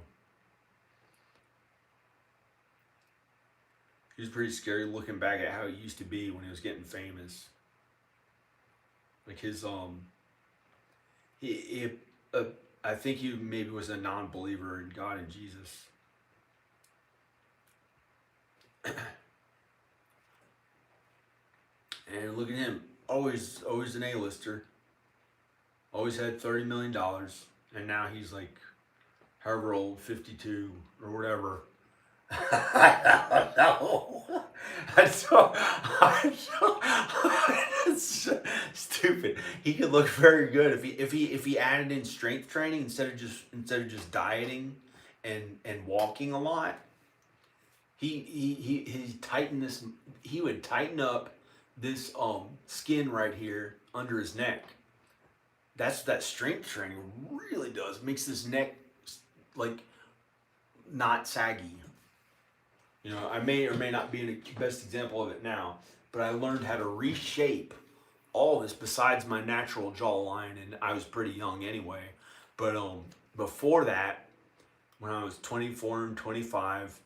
He was pretty scary looking back at how he used to be when he was getting famous. Like his he uh, I think he maybe was a non-believer in God and Jesus. And look at him, always an A-lister, always had $30 million, and now he's like however old, 52 or whatever. I don't know. It's stupid. He could look very good if he added in strength training instead of just dieting and walking a lot. He tightened this. He would tighten up this skin right here under his neck. That's what that strength training really does. Makes this neck like not saggy. You know, I may or may not be the best example of it now, but I learned how to reshape all this besides my natural jawline, and I was pretty young anyway. But before that, when I was 24 and 25,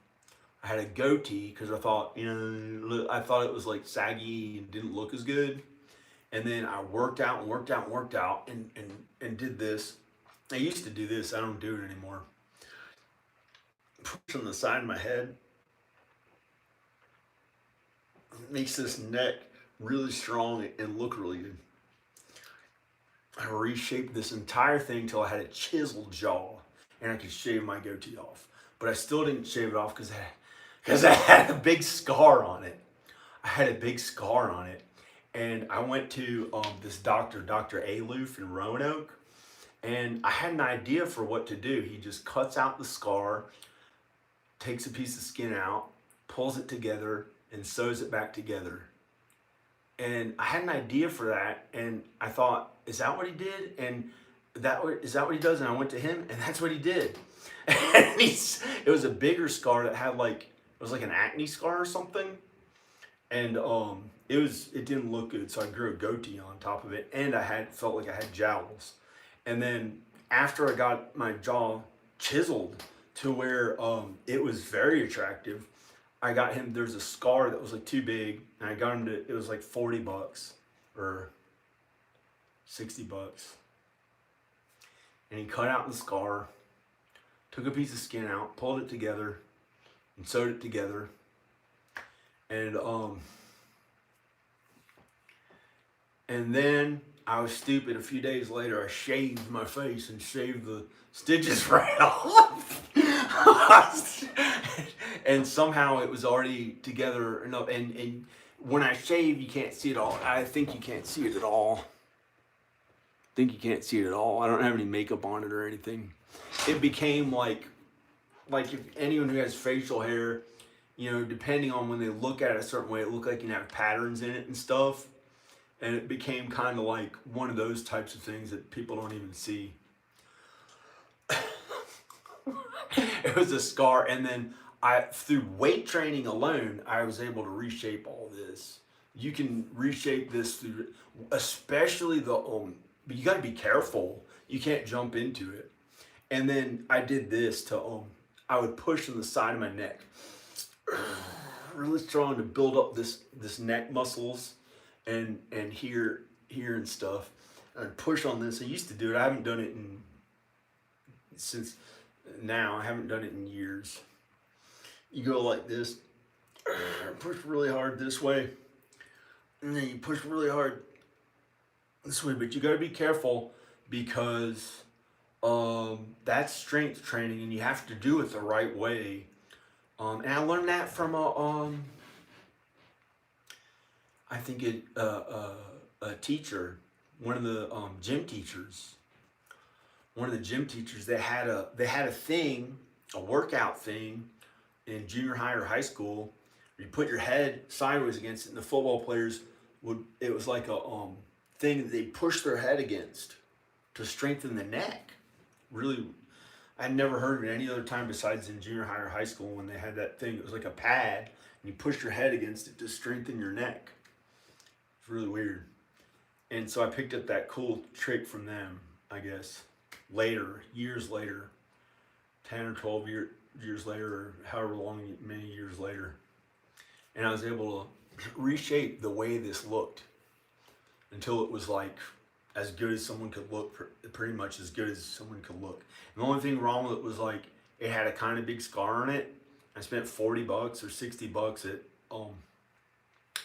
I had a goatee because I thought, I thought it was like saggy and didn't look as good. And then I worked out and worked out and worked out and did this. I used to do this. I don't do it anymore. Push on the side of my head. Makes this neck really strong and look really good. I reshaped this entire thing till I had a chiseled jaw and I could shave my goatee off. But I still didn't shave it off because I had a big scar on it. I had a big scar on it. And I went to this doctor, Dr. Aloof in Roanoke, and I had an idea for what to do. He just cuts out the scar, takes a piece of skin out, pulls it together, and sews it back together. And I had an idea for that, and I thought, is that what he did? And is that what he does? And I went to him, and that's what he did. And it was a bigger scar that had it was like an acne scar or something. And it didn't look good, so I grew a goatee on top of it, and felt like I had jowls. And then after I got my jaw chiseled to where it was very attractive, I got him. There's a scar that was like too big, and I got him to. It was like $40 or $60, and he cut out the scar, took a piece of skin out, pulled it together, and sewed it together. And then I was stupid. A few days later, I shaved my face and shaved the stitches right off. And somehow it was already together enough. And when I shave, you can't see it all. I think you can't see it at all. I don't have any makeup on it or anything. It became like if anyone who has facial hair, depending on when they look at it a certain way, it looked like you can have patterns in it and stuff. And it became kind of like one of those types of things that people don't even see. It was a scar, and then through weight training alone, I was able to reshape all this. You can reshape this through, especially but you got to be careful. You can't jump into it. And then I did this I would push on the side of my neck, really strong to build up this neck muscles and here and stuff. I'd push on this. I used to do it. I haven't done it since now. I haven't done it in years. You go like this, push really hard this way, and then you push really hard this way. But you got to be careful because that's strength training, and you have to do it the right way. And I learned that from I think a teacher, one of the gym teachers. They had a thing, a workout thing, in junior high or high school. You put your head sideways against it, and the football players it was like a thing that they push their head against to strengthen the neck. Really, I'd never heard of it any other time besides in junior high or high school when they had that thing. It was like a pad, and you push your head against it to strengthen your neck. It's really weird. And so I picked up that cool trick from them, I guess. later, years later, 10 or 12 years later, or however long, many years later. And I was able to reshape the way this looked until it was like as good as someone could look, pretty much as good as someone could look. And the only thing wrong with it was like it had a kind of big scar on it. I spent $40 or $60 at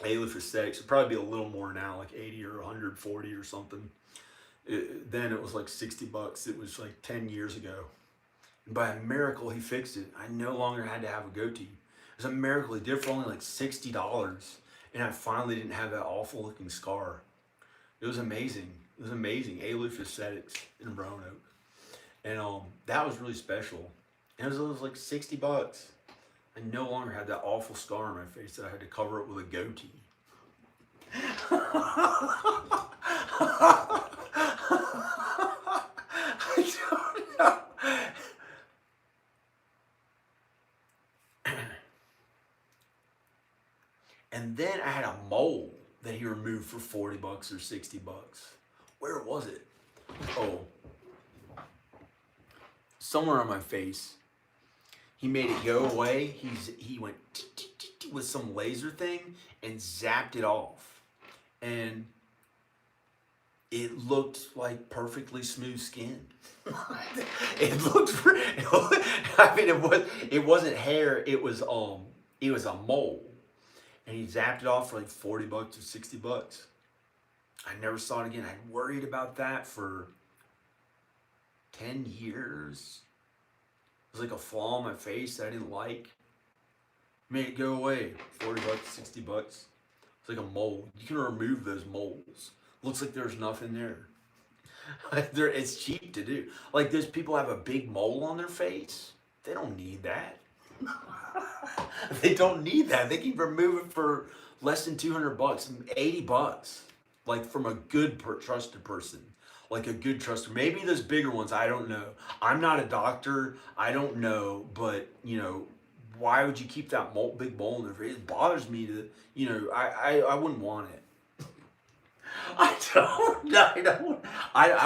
A-Lift Aesthetics. It'd probably be a little more now, like 80 or 140 or something. Then it was like $60. It was like 10 years ago. And by a miracle, he fixed it. I no longer had to have a goatee. It was a miracle. He did it for only like $60. And I finally didn't have that awful looking scar. It was amazing. It was amazing. A-Lift Aesthetics in Roanoke. And that was really special. And it was like $60. I no longer had that awful scar on my face that I had to cover it with a goatee. I don't know. And then I had a mole that he removed for $40 or $60. Where was it? Oh, somewhere on my face. He made it go away. He went with some laser thing and zapped it off, and it looked like perfectly smooth skin. It looked. I mean, it wasn't hair. It was a mole, and he zapped it off for like $40 or $60. I never saw it again. I worried about that for 10 years. It was like a flaw on my face that I didn't like. Made it go away. $40, $60. It's like a mole. You can remove those moles. Looks like there's nothing there. It's cheap to do. Like those people have a big mole on their face. They don't need that. They don't need that. They can remove it for less than $200, $80. Like from a good trusted person. Like a good trusted, maybe those bigger ones, I don't know. I'm not a doctor, I don't know, but why would you keep that big mole in their face? It bothers me to, I wouldn't want it. I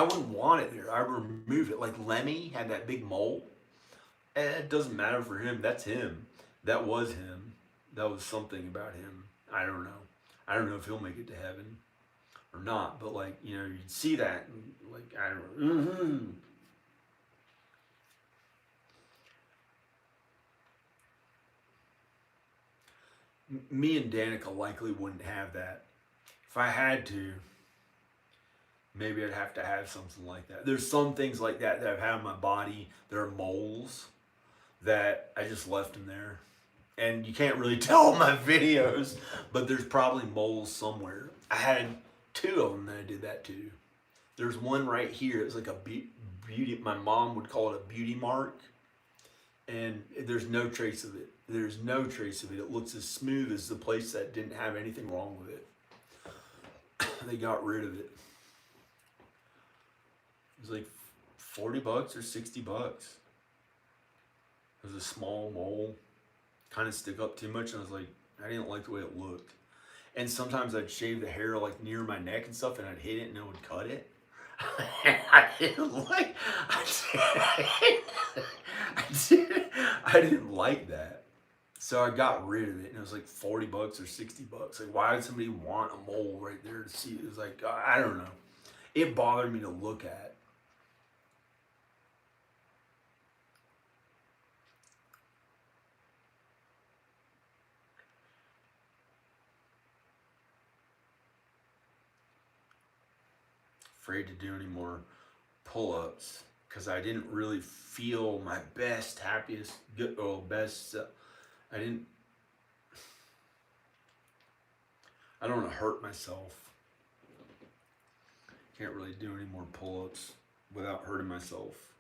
wouldn't want it there. I removed it. Like Lemmy had that big mole. And it doesn't matter for him. That's him. That was him. That was something about him. I don't know. I don't know if he'll make it to heaven or not, but like, you'd see that, and like, I don't know. Mm-hmm. Me and Danica likely wouldn't have that. If I had to, maybe I'd have to have something like that. There's some things like that I've had on my body. There are moles that I just left them there. And you can't really tell in my videos, but there's probably moles somewhere. I had 2 of them that I did that to. There's one right here. It's like a beauty. My mom would call it a beauty mark. And there's no trace of it. There's no trace of it. It looks as smooth as the place that didn't have anything wrong with it. They got rid of it. It was like $40 or $60. It was a small mole. Kind of stick up too much. And I was like, I didn't like the way it looked. And sometimes I'd shave the hair like near my neck and stuff, and I'd hit it and it would cut it. I didn't like that. So I got rid of it, and it was like $40 or $60. Like, why would somebody want a mole right there to see? It was like, I don't know. It bothered me to look at. Afraid to do any more pull-ups because I didn't really feel my best, happiest, good, best. I don't want to hurt myself. Can't really do any more pull-ups without hurting myself,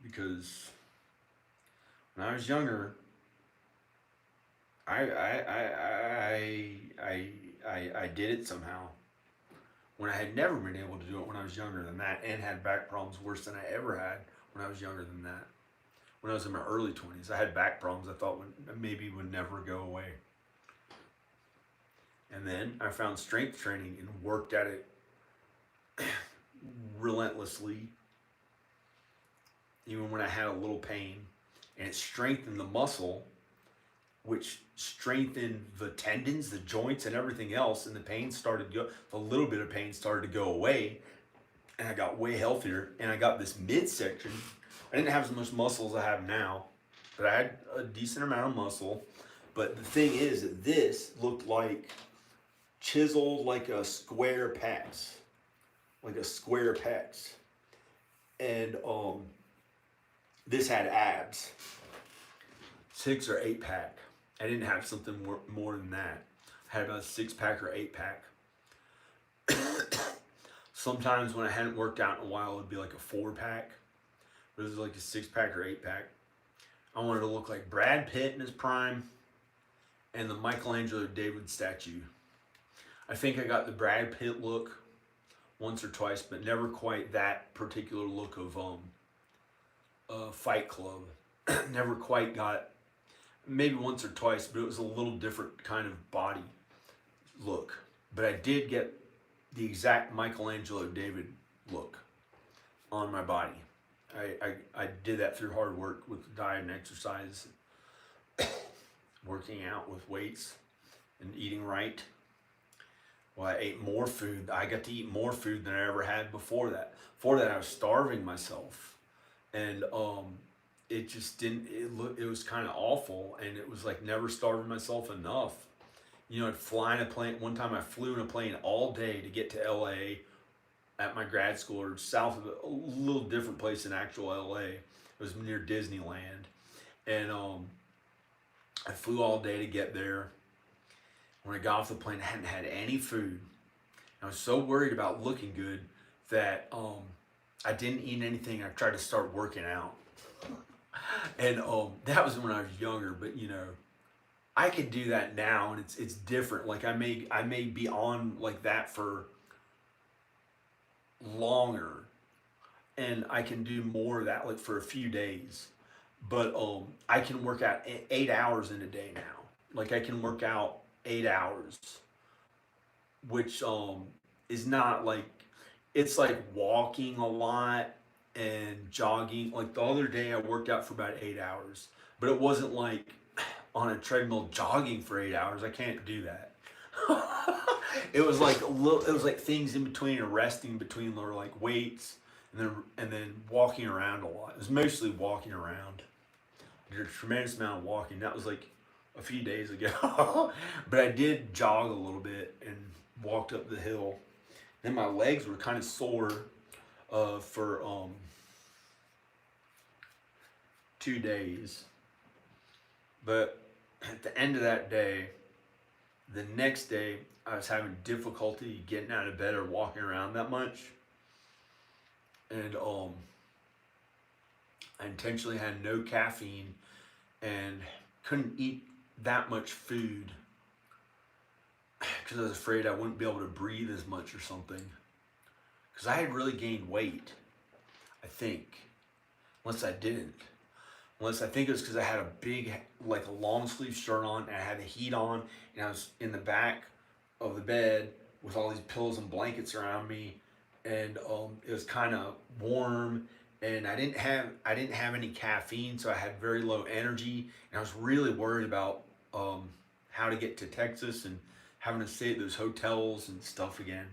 because when I was younger, I did it somehow. When I had never been able to do it when I was younger than that, and had back problems worse than I ever had when I was younger than that. When I was in my early 20s, I had back problems I thought maybe would never go away. And then I found strength training and worked at it relentlessly. even when I had a little pain, and it strengthened the muscle, which strengthened the tendons, the joints, and everything else. And the pain started to go, the little bit of pain started to go away, and I got way healthier. And I got this midsection. I didn't have as much muscle as I have now, but I had a decent amount of muscle. But the thing is that this looked like chiseled like a square pecs, and this had abs, 6 or 8 pack. I didn't have something more than that. I had about a 6-pack or 8-pack. Sometimes when I hadn't worked out in a while, it'd be like a 4-pack. But it was like a 6-pack or 8-pack. I wanted to look like Brad Pitt in his prime and the Michelangelo David statue. I think I got the Brad Pitt look once or twice, but never quite that particular look of Fight Club. Never quite got, maybe once or twice, but it was a little different kind of body look. But I did get the exact Michelangelo David look on my body. I did that through hard work with diet and exercise, working out with weights and eating right. Well, I ate more food. I got to eat more food than I ever had before that. Before that, I was starving myself, and it just didn't. It was kind of awful, and it was like never starving myself enough. You know, I'd fly in a plane. One time, I flew in a plane all day to get to L.A. at my grad school, or south of a little different place than actual L.A. It was near Disneyland, and I flew all day to get there. When I got off the plane, I hadn't had any food. I was so worried about looking good that I didn't eat anything. I tried to start working out. And that was when I was younger, but you know, I could do that now, and it's different. Like I may be on like that for longer, and I can do more of that like for a few days. But I can work out 8 hours in a day now. Like I can work out 8 hours, which is not like, it's like walking a lot and jogging. Like the other day I worked out for about 8 hours, but it wasn't like on a treadmill jogging for 8 hours. I can't do that. It was like it was like things in between, and resting between, or like weights, and then walking around a lot. It was mostly walking around. I did a tremendous amount of walking. That was like a few days ago. But I did jog a little bit and walked up the hill. Then my legs were kind of sore for 2 days. But at the end of that day, the next day, I was having difficulty getting out of bed or walking around that much. And I intentionally had no caffeine and couldn't eat that much food because I was afraid I wouldn't be able to breathe as much or something. Because I had really gained weight, I think, unless I didn't. Unless I think it was because I had a big, like a long sleeve shirt on, and I had the heat on, and I was in the back of the bed with all these pillows and blankets around me, and it was kind of warm, and I didn't have any caffeine, so I had very low energy, and I was really worried about how to get to Texas and having to stay at those hotels and stuff again,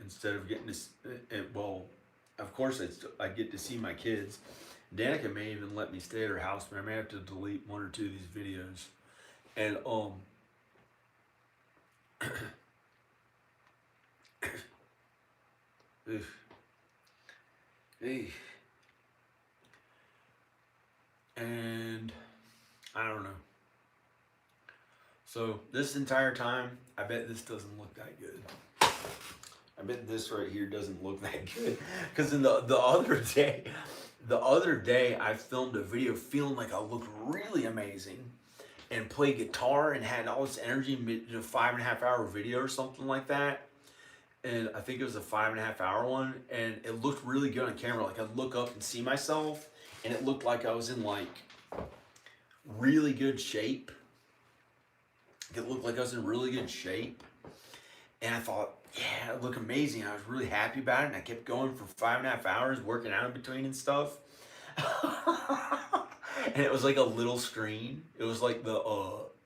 instead of getting to, well, of course I get to see my kids. Danica may even let me stay at her house, but I may have to delete 1 or 2 of these videos. And and I don't know. So this entire time, I bet this doesn't look that good. I bet this right here doesn't look that good. Because in the other day, I filmed a video feeling like I looked really amazing and played guitar and had all this energy, in a 5.5 hour video or something like that. And I think it was a 5.5 hour one, and it looked really good on camera. Like I'd look up and see myself, and it looked like I was in like really good shape. It looked like I was in really good shape. And I thought, yeah, it looked amazing. I was really happy about it, and I kept going for 5.5 hours, working out in between and stuff. And it was like a little screen. It was like the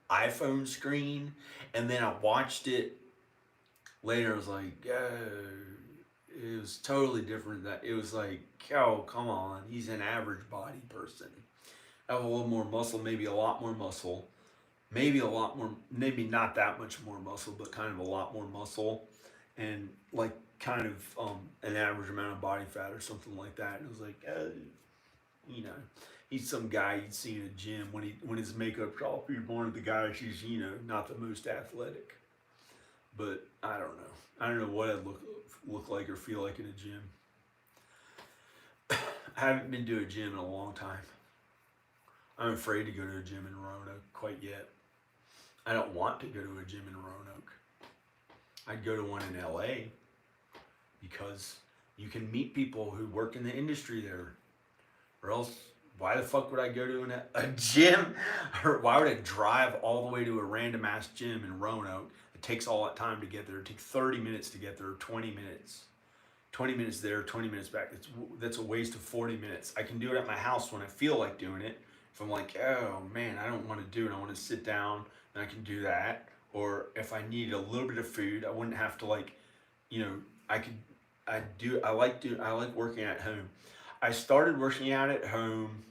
iPhone screen. And then I watched it later. I was like, it was totally different. That it was like, oh, come on, he's an average body person. I have a little more muscle, maybe a lot more muscle, maybe a lot more, maybe not that much more muscle, but kind of a lot more muscle, and like kind of an average amount of body fat or something like that. And it was like, you know, he's some guy you'd see in a gym when his makeup's off. You're one of the guys who's not the most athletic, but I don't know. I don't know what I'd look like or feel like in a gym. I haven't been to a gym in a long time. I'm afraid to go to a gym in Roanoke quite yet. I don't want to go to a gym in Roanoke. I'd go to one in LA because you can meet people who work in the industry there. Or else, why the fuck would I go to a gym? Or why would I drive all the way to a random ass gym in Roanoke? It takes all that time to get there. It takes 30 minutes to get there, 20 minutes. 20 minutes there, 20 minutes back. That's a waste of 40 minutes. I can do it at my house when I feel like doing it. If I'm like, oh man, I don't want to do it. I want to sit down, and I can do that. Or if I need a little bit of food, I wouldn't have to I like working at home. I started working out at home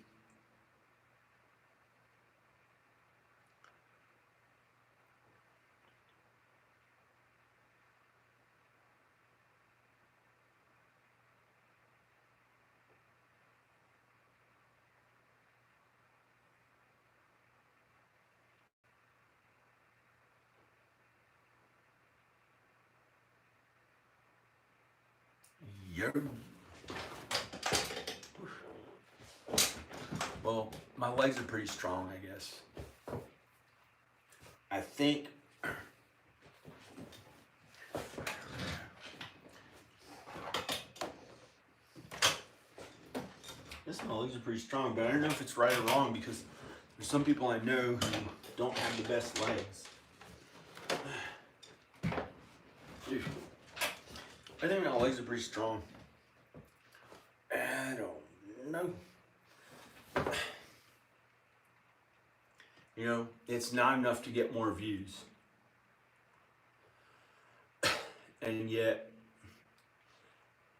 yo. Well, my legs are pretty strong, I guess. I think my legs are pretty strong, but I don't know if it's right or wrong because there's some people I know who don't have the best legs. Dude, I think my legs are pretty strong. I don't know. It's not enough to get more views. And yet,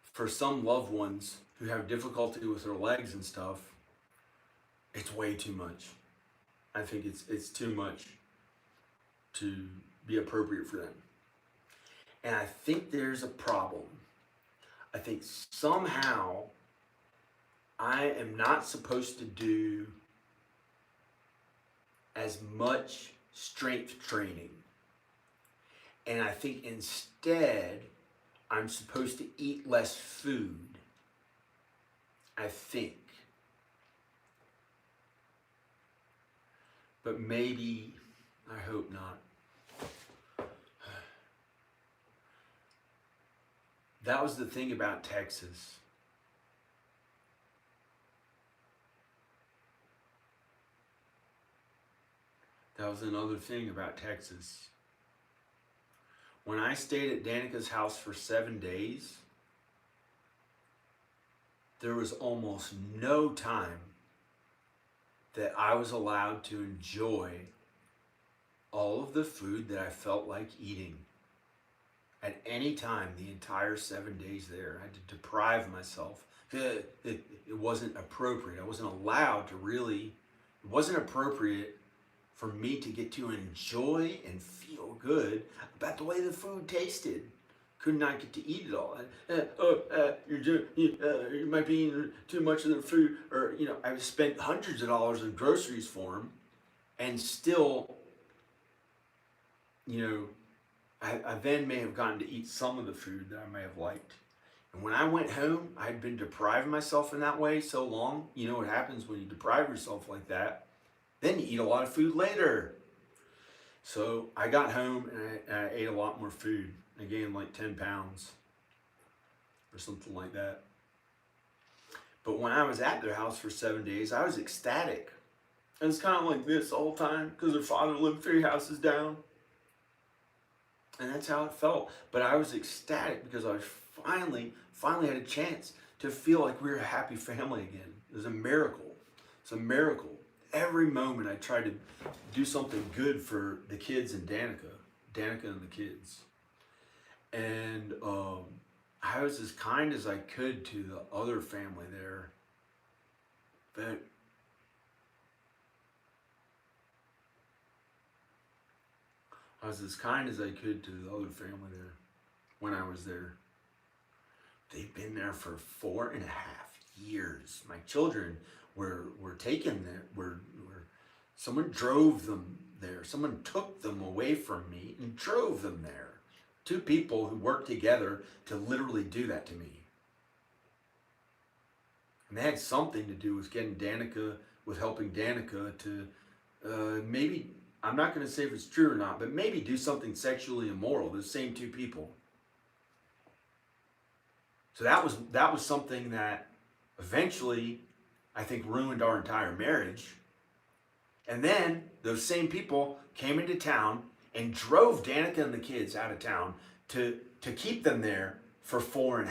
for some loved ones who have difficulty with their legs and stuff, it's way too much. I think it's too much to be appropriate for them. And I think there's a problem. I think somehow I am not supposed to do as much strength training. And I think instead I'm supposed to eat less food. I think. But maybe, I hope not. That was the thing about Texas. That was another thing about Texas. When I stayed at Danica's house for 7 days, there was almost no time that I was allowed to enjoy all of the food that I felt like eating. At any time, the entire 7 days there, I had to deprive myself. It wasn't appropriate. I wasn't allowed to really, it wasn't appropriate for me to get to enjoy and feel good about the way the food tasted. Could not get to eat it all. You might be eating too much of the food, or I've spent hundreds of dollars in groceries for them, and still, I then may have gotten to eat some of the food that I may have liked. And when I went home, I'd been depriving myself in that way so long. You know what happens when you deprive yourself like that? Then you eat a lot of food later. So I got home and I ate a lot more food. I gained like 10 pounds or something like that. But when I was at their house for 7 days, I was ecstatic. And it's kind of like this the whole time because their father lived 3 houses down. And that's how it felt. But I was ecstatic because I finally had a chance to feel like we were a happy family again. It was a miracle. It's a miracle. Every moment I tried to do something good for the kids and Danica and the kids. And I was as kind as I could to the other family there. But I was as kind as I could to the other family there when I was there. They've been there for 4.5 years. My children were taken there. Someone drove them there. Someone took them away from me and drove them there. 2 people who worked together to literally do that to me. And they had something to do with helping Danica to maybe, I'm not going to say if it's true or not, but maybe do something sexually immoral. The same 2 people. So that was something that eventually, I think, ruined our entire marriage. And then those same people came into town and drove Danica and the kids out of town to keep them there for 4.5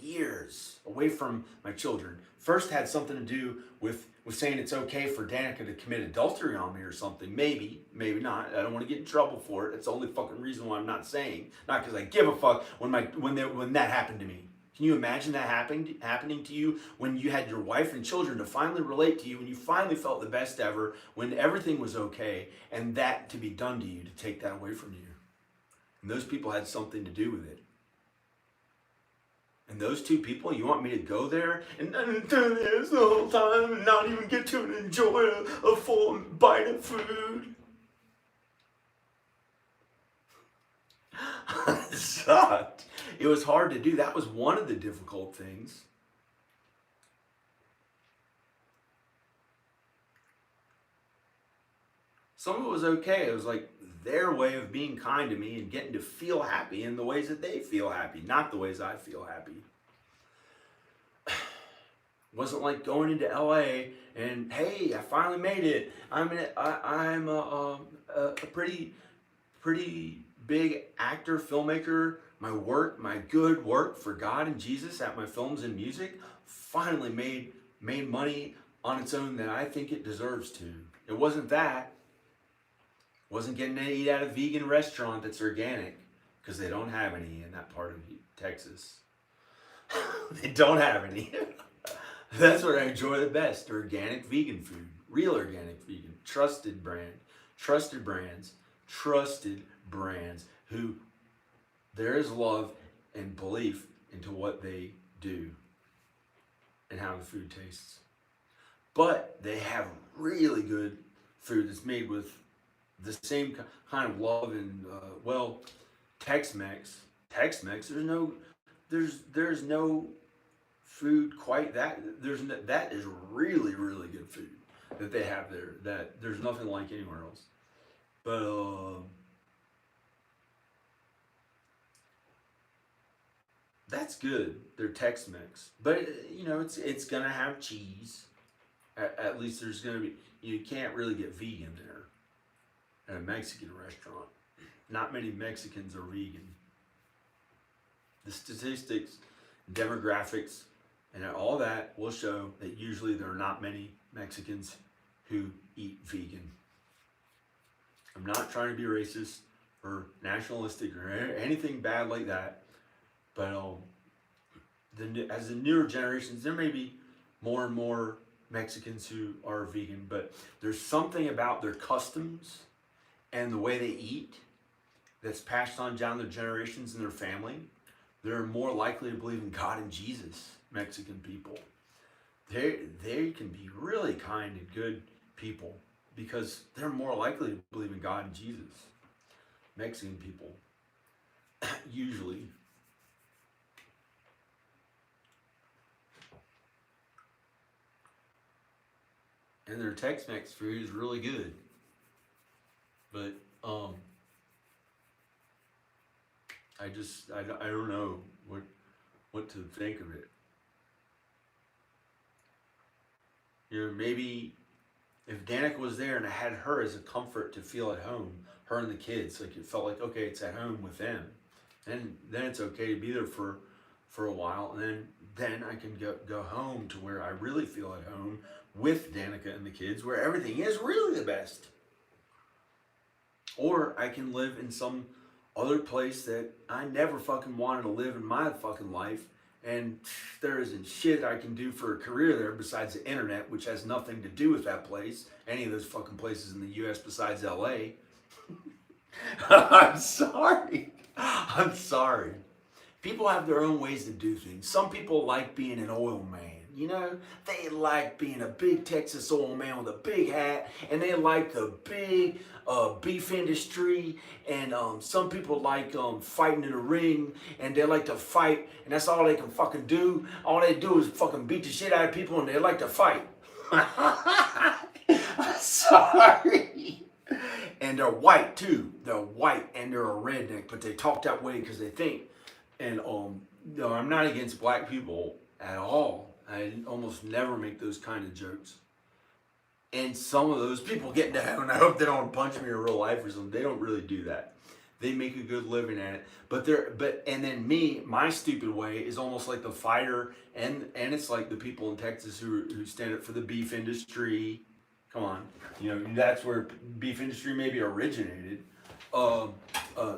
years away from my children. First had something to do with saying it's okay for Danica to commit adultery on me or something. Maybe not. I don't want to get in trouble for it. That's the only fucking reason why I'm not saying. Not because I give a fuck when that happened to me. Can you imagine that happening to you when you had your wife and children to finally relate to you, when you finally felt the best ever, when everything was okay, and that to be done to you, to take that away from you? And those people had something to do with it. And those 2 people, you want me to go there and do this the whole time and not even get to enjoy a full bite of food? It sucked. It was hard to do. That was one of the difficult things. Some of it was okay. It was like their way of being kind to me and getting to feel happy in the ways that they feel happy, not the ways I feel happy. It wasn't like going into LA and, hey, I finally made it. I'm a pretty big actor, filmmaker. My good work for God and Jesus at my films and music finally made money on its own that I think it deserves to. It wasn't that. It wasn't getting to eat at a vegan restaurant that's organic, because they don't have any in that part of Texas. They don't have any. That's what I enjoy the best. Organic vegan food. Real organic vegan. Trusted brands. Who there is love and belief into what they do and how the food tastes. But they have really good food that's made with the same kind of love and, Tex-Mex. There's no food quite that. That is really, really good food that they have there. That there's nothing like anywhere else. But, that's good. They're Tex-Mex, but it's gonna have cheese. At least there's gonna be. You can't really get vegan there at a Mexican restaurant. Not many Mexicans are vegan. The statistics, demographics, and all that will show that usually there are not many Mexicans who eat vegan. I'm not trying to be racist or nationalistic or anything bad like that. But as the newer generations, there may be more and more Mexicans who are vegan, but there's something about their customs and the way they eat that's passed on down the generations in their family. They're more likely to believe in God and Jesus, Mexican people. They can be really kind and good people because they're more likely to believe in God and Jesus. Mexican people, usually. And their Tex-Mex food is really good. But, I don't know what to think of it. Maybe if Danica was there and I had her as a comfort to feel at home, her and the kids, like it felt like, okay, it's at home with them. And then it's okay to be there for for a while, and then I can go home to where I really feel at home with Danica and the kids, where everything is really the best. Or I can live in some other place that I never fucking wanted to live in my fucking life, and there isn't shit I can do for a career there besides the internet, which has nothing to do with that place, any of those fucking places in the US besides LA. I'm sorry. I'm sorry. People have their own ways to do things. Some people like being an oil man. You know, they like being a big Texas oil man with a big hat, and they like the big beef industry. And some people like fighting in a ring, and they like to fight, and that's all they can fucking do. All they do is fucking beat the shit out of people, and they like to fight. Sorry. And they're white too. They're white, and they're a redneck, but they talk that way because they think. And no, I'm not against black people at all. I almost never make those kind of jokes. And some of those people get down, and I hope they don't punch me in real life or something. They don't really do that. They make a good living at it. And then me, my stupid way is almost like the fighter, and it's like the people in Texas who stand up for the beef industry. Come on, you know, that's where beef industry maybe originated.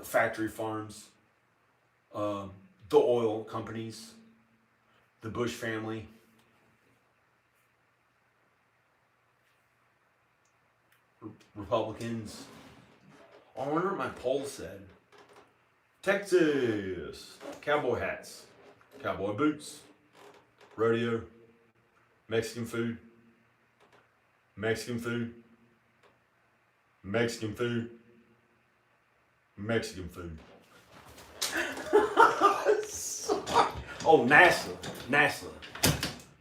Factory farms, the oil companies, the Bush family. Republicans. I wonder what my poll said. Texas. Cowboy hats. Cowboy boots. Rodeo. Mexican food. Mexican food. Mexican food. Mexican food. Oh, NASA. NASA.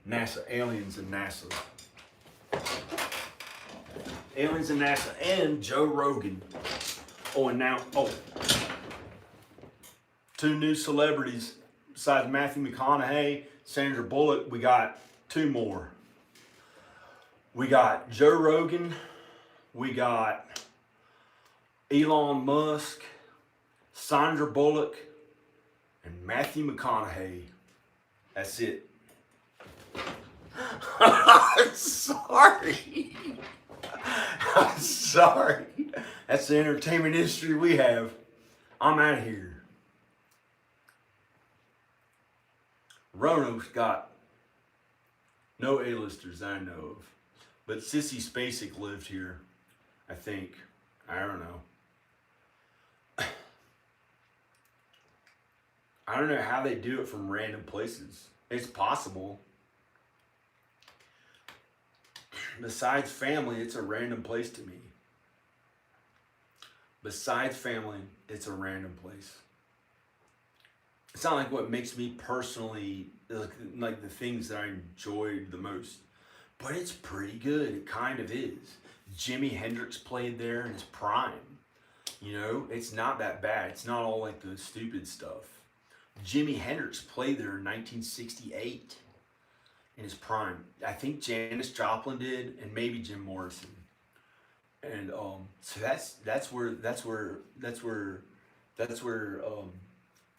NASA. Aliens and NASA. Aliens and NASA and Joe Rogan. Oh, and now, two new celebrities besides Matthew McConaughey, Sandra Bullock. We got two more. We got Joe Rogan. We got Elon Musk, Sandra Bullock, and Matthew McConaughey. That's it. I'm sorry. I'm sorry. That's the entertainment industry we have. I'm out of here. Roanoke's got no A-listers I know of. But Sissy Spacek lived here, I think. I don't know. I don't know how they do it from random places. It's possible. Besides family, it's a random place to me. Besides family, it's a random place. It's not like what makes me personally, like the things that I enjoyed the most. But it's pretty good. It kind of is. Jimi Hendrix played there in his prime. You know, it's not that bad. It's not all like the stupid stuff. Jimi Hendrix played there in 1968 in his prime. I think Janis Joplin did, and maybe Jim Morrison. And so that's where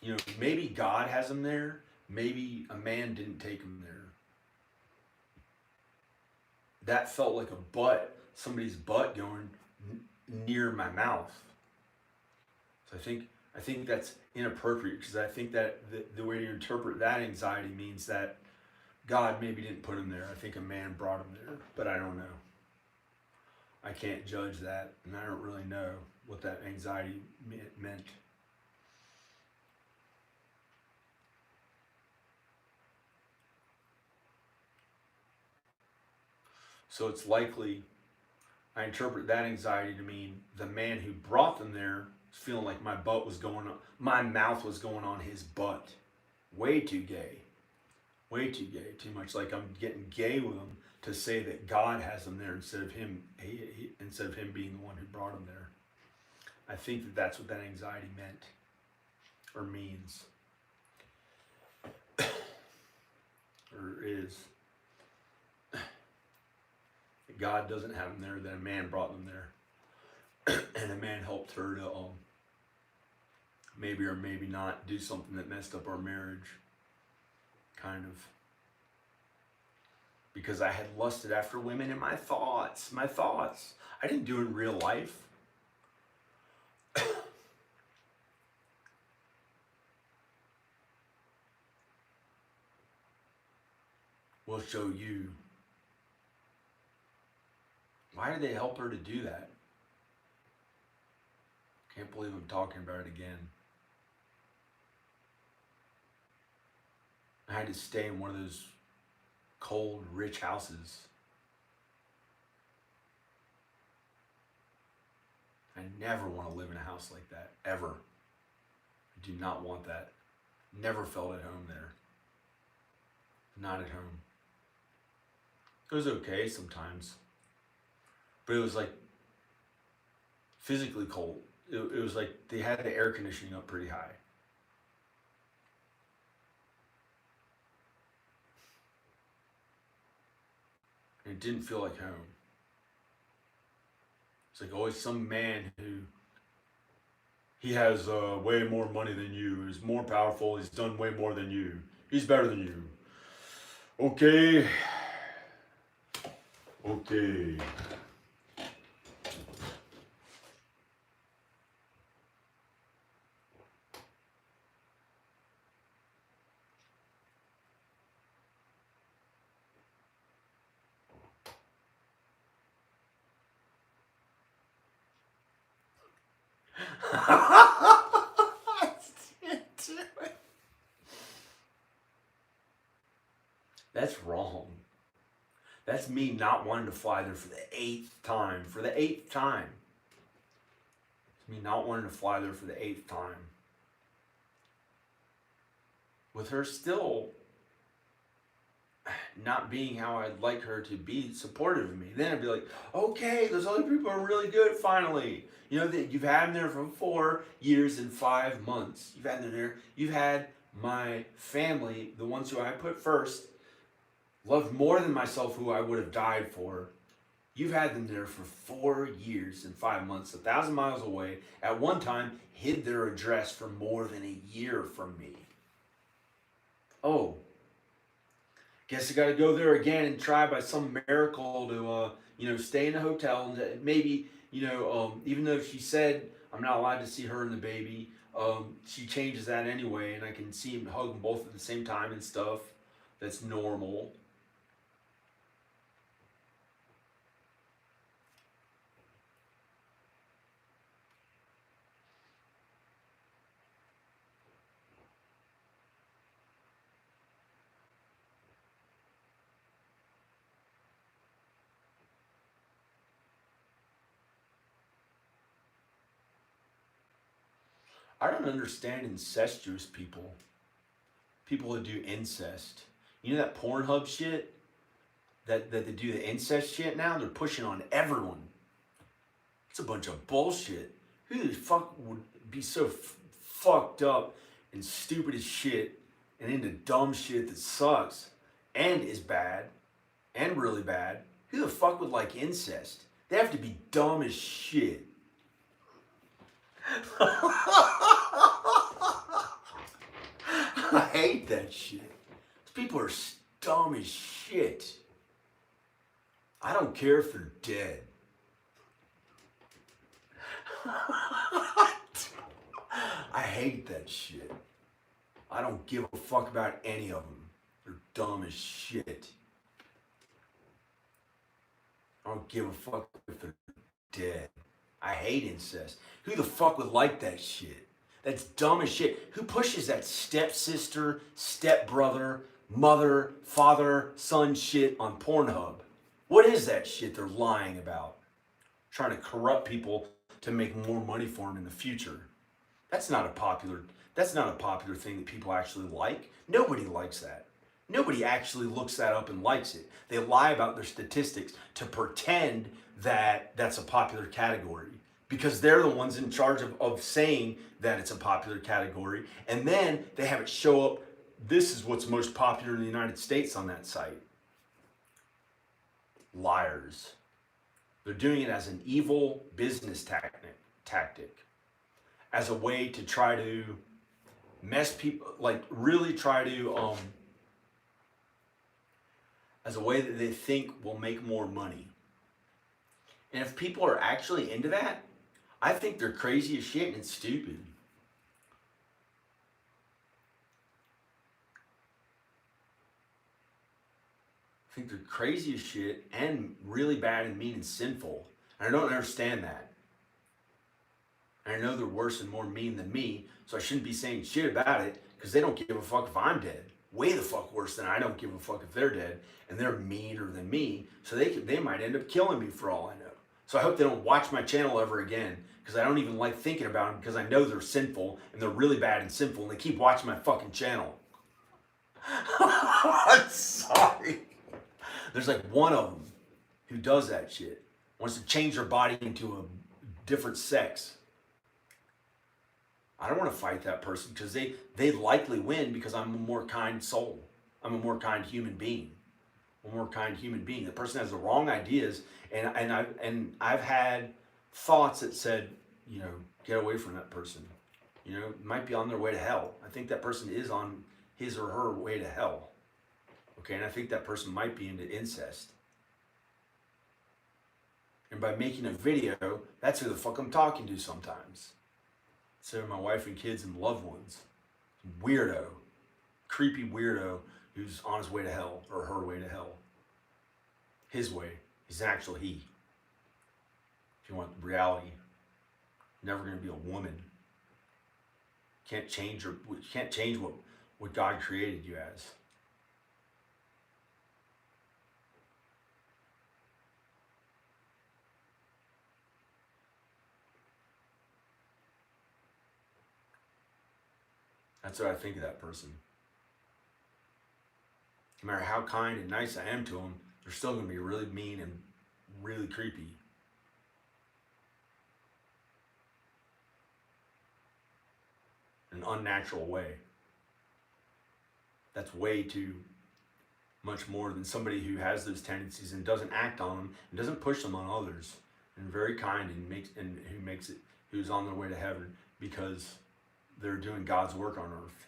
you know, maybe God has him there. Maybe a man didn't take him there. That felt like somebody's butt going near my mouth. So I think that's inappropriate, because I think that the way to interpret that anxiety means that God maybe didn't put him there. I think a man brought him there, but I don't know. I can't judge that, and I don't really know what that anxiety meant. So it's likely, I interpret that anxiety to mean the man who brought them there was feeling like my mouth was going on his butt. Way too gay. Way too gay. Too much like I'm getting gay with him to say that God has him there instead of him being the one who brought him there. I think that that's what that anxiety meant or means or is. God doesn't have them there, that a man brought them there. And a man helped her to maybe or maybe not do something that messed up our marriage. kind of. Because I had lusted after women in my thoughts. I didn't do it in real life. We'll show you. Why did they help her to do that? Can't believe I'm talking about it again. I had to stay in one of those cold, rich houses. I never want to live in a house like that, ever. I do not want that. Never felt at home there. Not at home. It was okay sometimes. But it was like physically cold. It was like they had the air conditioning up pretty high. And it didn't feel like home. It's like always some man who he has way more money than you, he's more powerful, he's done way more than you, he's better than you. Okay. That's wrong. That's me not wanting to fly there for the 8th time. For the 8th time. It's me not wanting to fly there for the 8th time. With her still not being how I'd like her to be supportive of me. Then I'd be like, okay, those other people are really good finally. You know, that you've had them there for 4 years and 5 months. You've had them there. You've had my family, the ones who I put first, loved more than myself, who I would have died for. You've had them there for 4 years and 5 months, 1,000 miles away. At one time, hid their address for more than a year from me. Oh, guess I got to go there again and try by some miracle to, stay in a hotel. And maybe, even though she said I'm not allowed to see her and the baby, she changes that anyway, and I can see him hug them both at the same time and stuff. That's normal. I don't understand incestuous people. People that do incest. You know that Pornhub shit? That they do the incest shit now? They're pushing on everyone. It's a bunch of bullshit. Who the fuck would be so fucked up and stupid as shit and into dumb shit that sucks and is bad and really bad? Who the fuck would like incest? They have to be dumb as shit. I hate that shit. These people are dumb as shit. I don't care if they're dead. I hate that shit. I don't give a fuck about any of them. They're dumb as shit. I don't give a fuck if they're dead. I hate incest. Who the fuck would like that shit? That's dumb as shit. Who pushes that stepsister, stepbrother, mother, father, son shit on Pornhub? What is that shit they're lying about? Trying to corrupt people to make more money for them in the future. That's not a popular thing that people actually like. Nobody likes that. Nobody actually looks that up and likes it. They lie about their statistics to pretend that that's a popular category, because they're the ones in charge of saying that it's a popular category, and then they have it show up, this is what's most popular in the United States on that site. Liars. They're doing it as an evil business tactic, as a way to try to mess people, like really try to as a way that they think will make more money. And if people are actually into that, I think they're crazy as shit and stupid. I think they're crazy as shit and really bad and mean and sinful. And I don't understand that. And I know they're worse and more mean than me, so I shouldn't be saying shit about it because they don't give a fuck if I'm dead. Way the fuck worse than I don't give a fuck if they're dead, and they're meaner than me, so they might end up killing me for all I know. So I hope they don't watch my channel ever again, because I don't even like thinking about them, because I know they're sinful and they're really bad and sinful, and they keep watching my fucking channel. I'm sorry. There's like one of them who does that shit, wants to change their body into a different sex. I don't want to fight that person because they likely win because I'm a more kind soul. I'm a more kind human being. I'm a more kind human being. The person has the wrong ideas, and I've had thoughts that said, you know, get away from that person. You know, might be on their way to hell. I think that person is on his or her way to hell. Okay, and I think that person might be into incest. And by making a video, that's who the fuck I'm talking to sometimes. So my wife and kids and loved ones. Weirdo. Creepy weirdo who's on his way to hell, or her way to hell. His way. He's an actual he. If you want reality, never gonna be a woman. Can't change what God created you as. That's what I think of that person. No matter how kind and nice I am to them, they're still going to be really mean and really creepy. In an unnatural way. That's way too much more than somebody who has those tendencies and doesn't act on them and doesn't push them on others, and very kind and who's on their way to heaven because they're doing God's work on earth.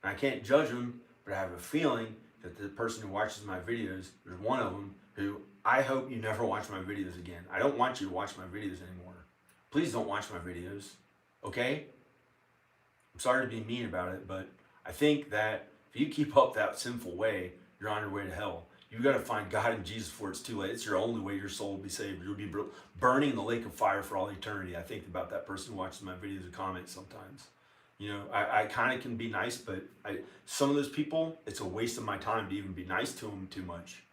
And I can't judge them, but I have a feeling that the person who watches my videos, there's one of them who I hope you never watch my videos again. I don't want you to watch my videos anymore. Please don't watch my videos, okay? I'm sorry to be mean about it, but I think that if you keep up that sinful way, you're on your way to hell. You got to find God and Jesus before it's too late. It's your only way your soul will be saved. You'll be burning in the lake of fire for all eternity. I think about that person who watches my videos and comments sometimes. You know, I kind of can be nice, but some of those people, it's a waste of my time to even be nice to them too much.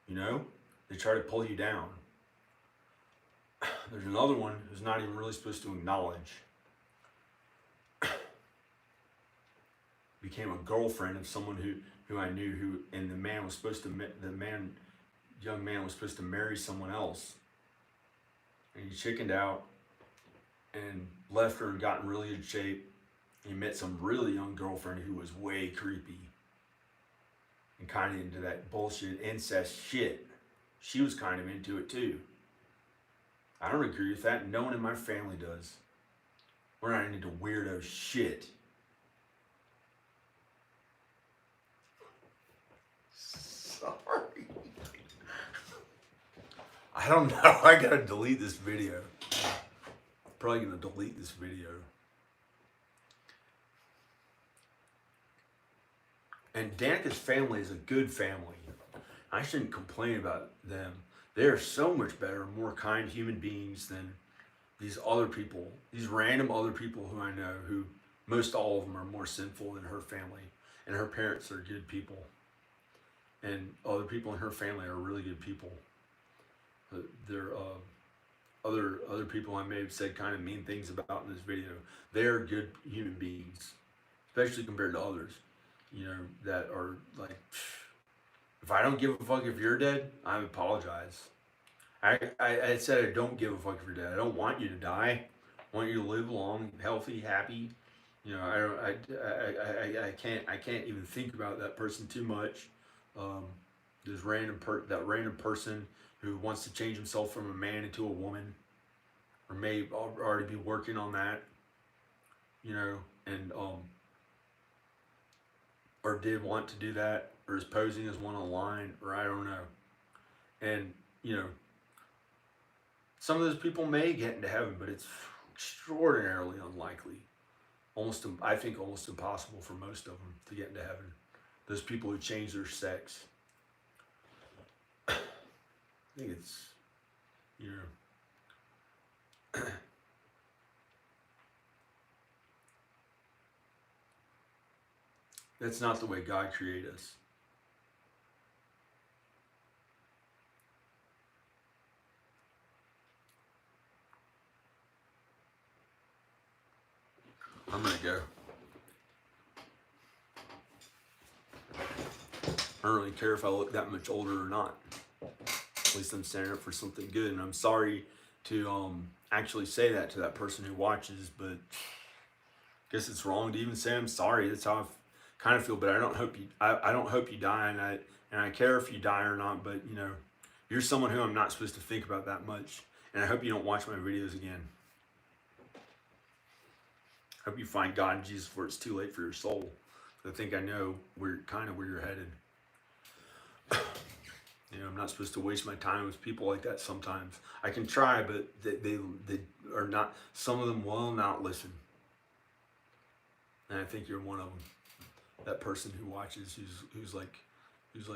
You know, they try to pull you down. There's another one who's not even really supposed to acknowledge. Became a girlfriend of someone who I knew, and the man was supposed to, young man was supposed to marry someone else. And he chickened out and left her and got in really good shape. He met some really young girlfriend who was way creepy and kind of into that bullshit incest shit. She was kind of into it too. I don't agree with that. No one in my family does. We're not into weirdo shit. Sorry. I don't know. I gotta delete this video. Probably gonna delete this video. And Danica's family is a good family. I shouldn't complain about them. They are so much better, more kind human beings than these other people, these random other people who I know, who most all of them are more sinful than her family. And her parents are good people. And other people in her family are really good people. There are other people I may have said kind of mean things about in this video. They're good human beings, especially compared to others. You know, that are like, if I don't give a fuck if you're dead, I apologize. I said I don't give a fuck if you're dead. I don't want you to die. I want you to live long, healthy, happy. You know, I can't even think about that person too much. This random person who wants to change himself from a man into a woman, or may already be working on that. You know, and or did want to do that, or is posing as one online, or I don't know. And, you know, some of those people may get into heaven, but it's extraordinarily unlikely. I think almost impossible for most of them to get into heaven. Those people who change their sex. I think it's, you know, that's not the way God created us. I'm gonna go. I don't really care if I look that much older or not. At least I'm standing up for something good, and I'm sorry to actually say that to that person who watches, but I guess it's wrong to even say I'm sorry. That's how I kind of feel. But I don't hope you. I don't hope you die, and I care if you die or not. But you know, you're someone who I'm not supposed to think about that much, and I hope you don't watch my videos again. I hope you find God and Jesus before it's too late for your soul. I think I know where you're headed. You know, I'm not supposed to waste my time with people like that sometimes. I can try, but they are not, some of them will not listen. And I think you're one of them. That person who watches, who's like this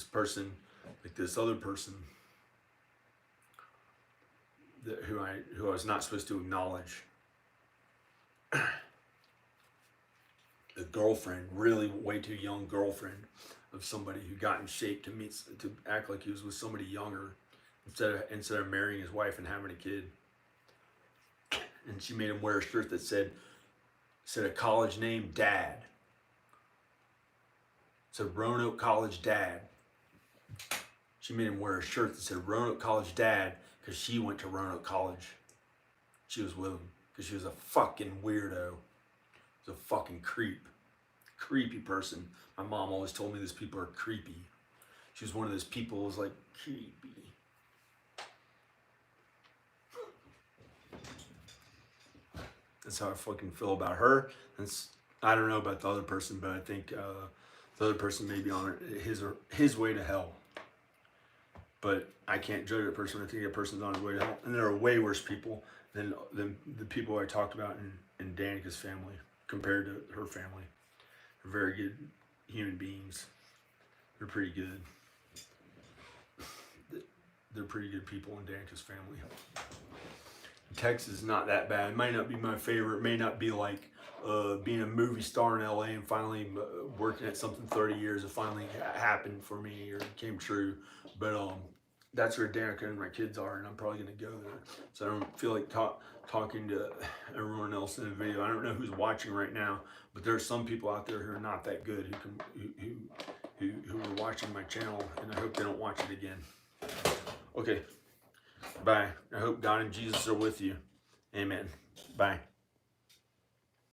person, like this other person who I was not supposed to acknowledge. A girlfriend, really way too young girlfriend of somebody who got in shape to act like he was with somebody younger instead of marrying his wife and having a kid. And she made him wear a shirt that said a college name, Dad. It said Roanoke College Dad. She made him wear a shirt that said Roanoke College Dad because she went to Roanoke College. She was with him because she was a fucking weirdo. She was a fucking creepy person. My mom always told me these people are creepy. She was one of those people who was like, creepy. That's how I fucking feel about her. I don't know about the other person, but I think the other person may be on his way to hell. But I can't judge a person. I think a person's on his way to hell. And there are way worse people than the people I talked about in Danica's family compared to her family. They're very good human beings. They're pretty good. They're pretty good people in Danica's family. Texas is not that bad. It might not be my favorite. It may not be like being a movie star in LA and finally working at something 30 years. It finally happened for me or came true. But that's where Danica and my kids are, and I'm probably going to go there. So I don't feel like talking to everyone else in the video. I don't know who's watching right now, but there are some people out there who are not that good who are watching my channel, and I hope they don't watch it again. Okay. Bye. I hope God and Jesus are with you. Amen. Bye.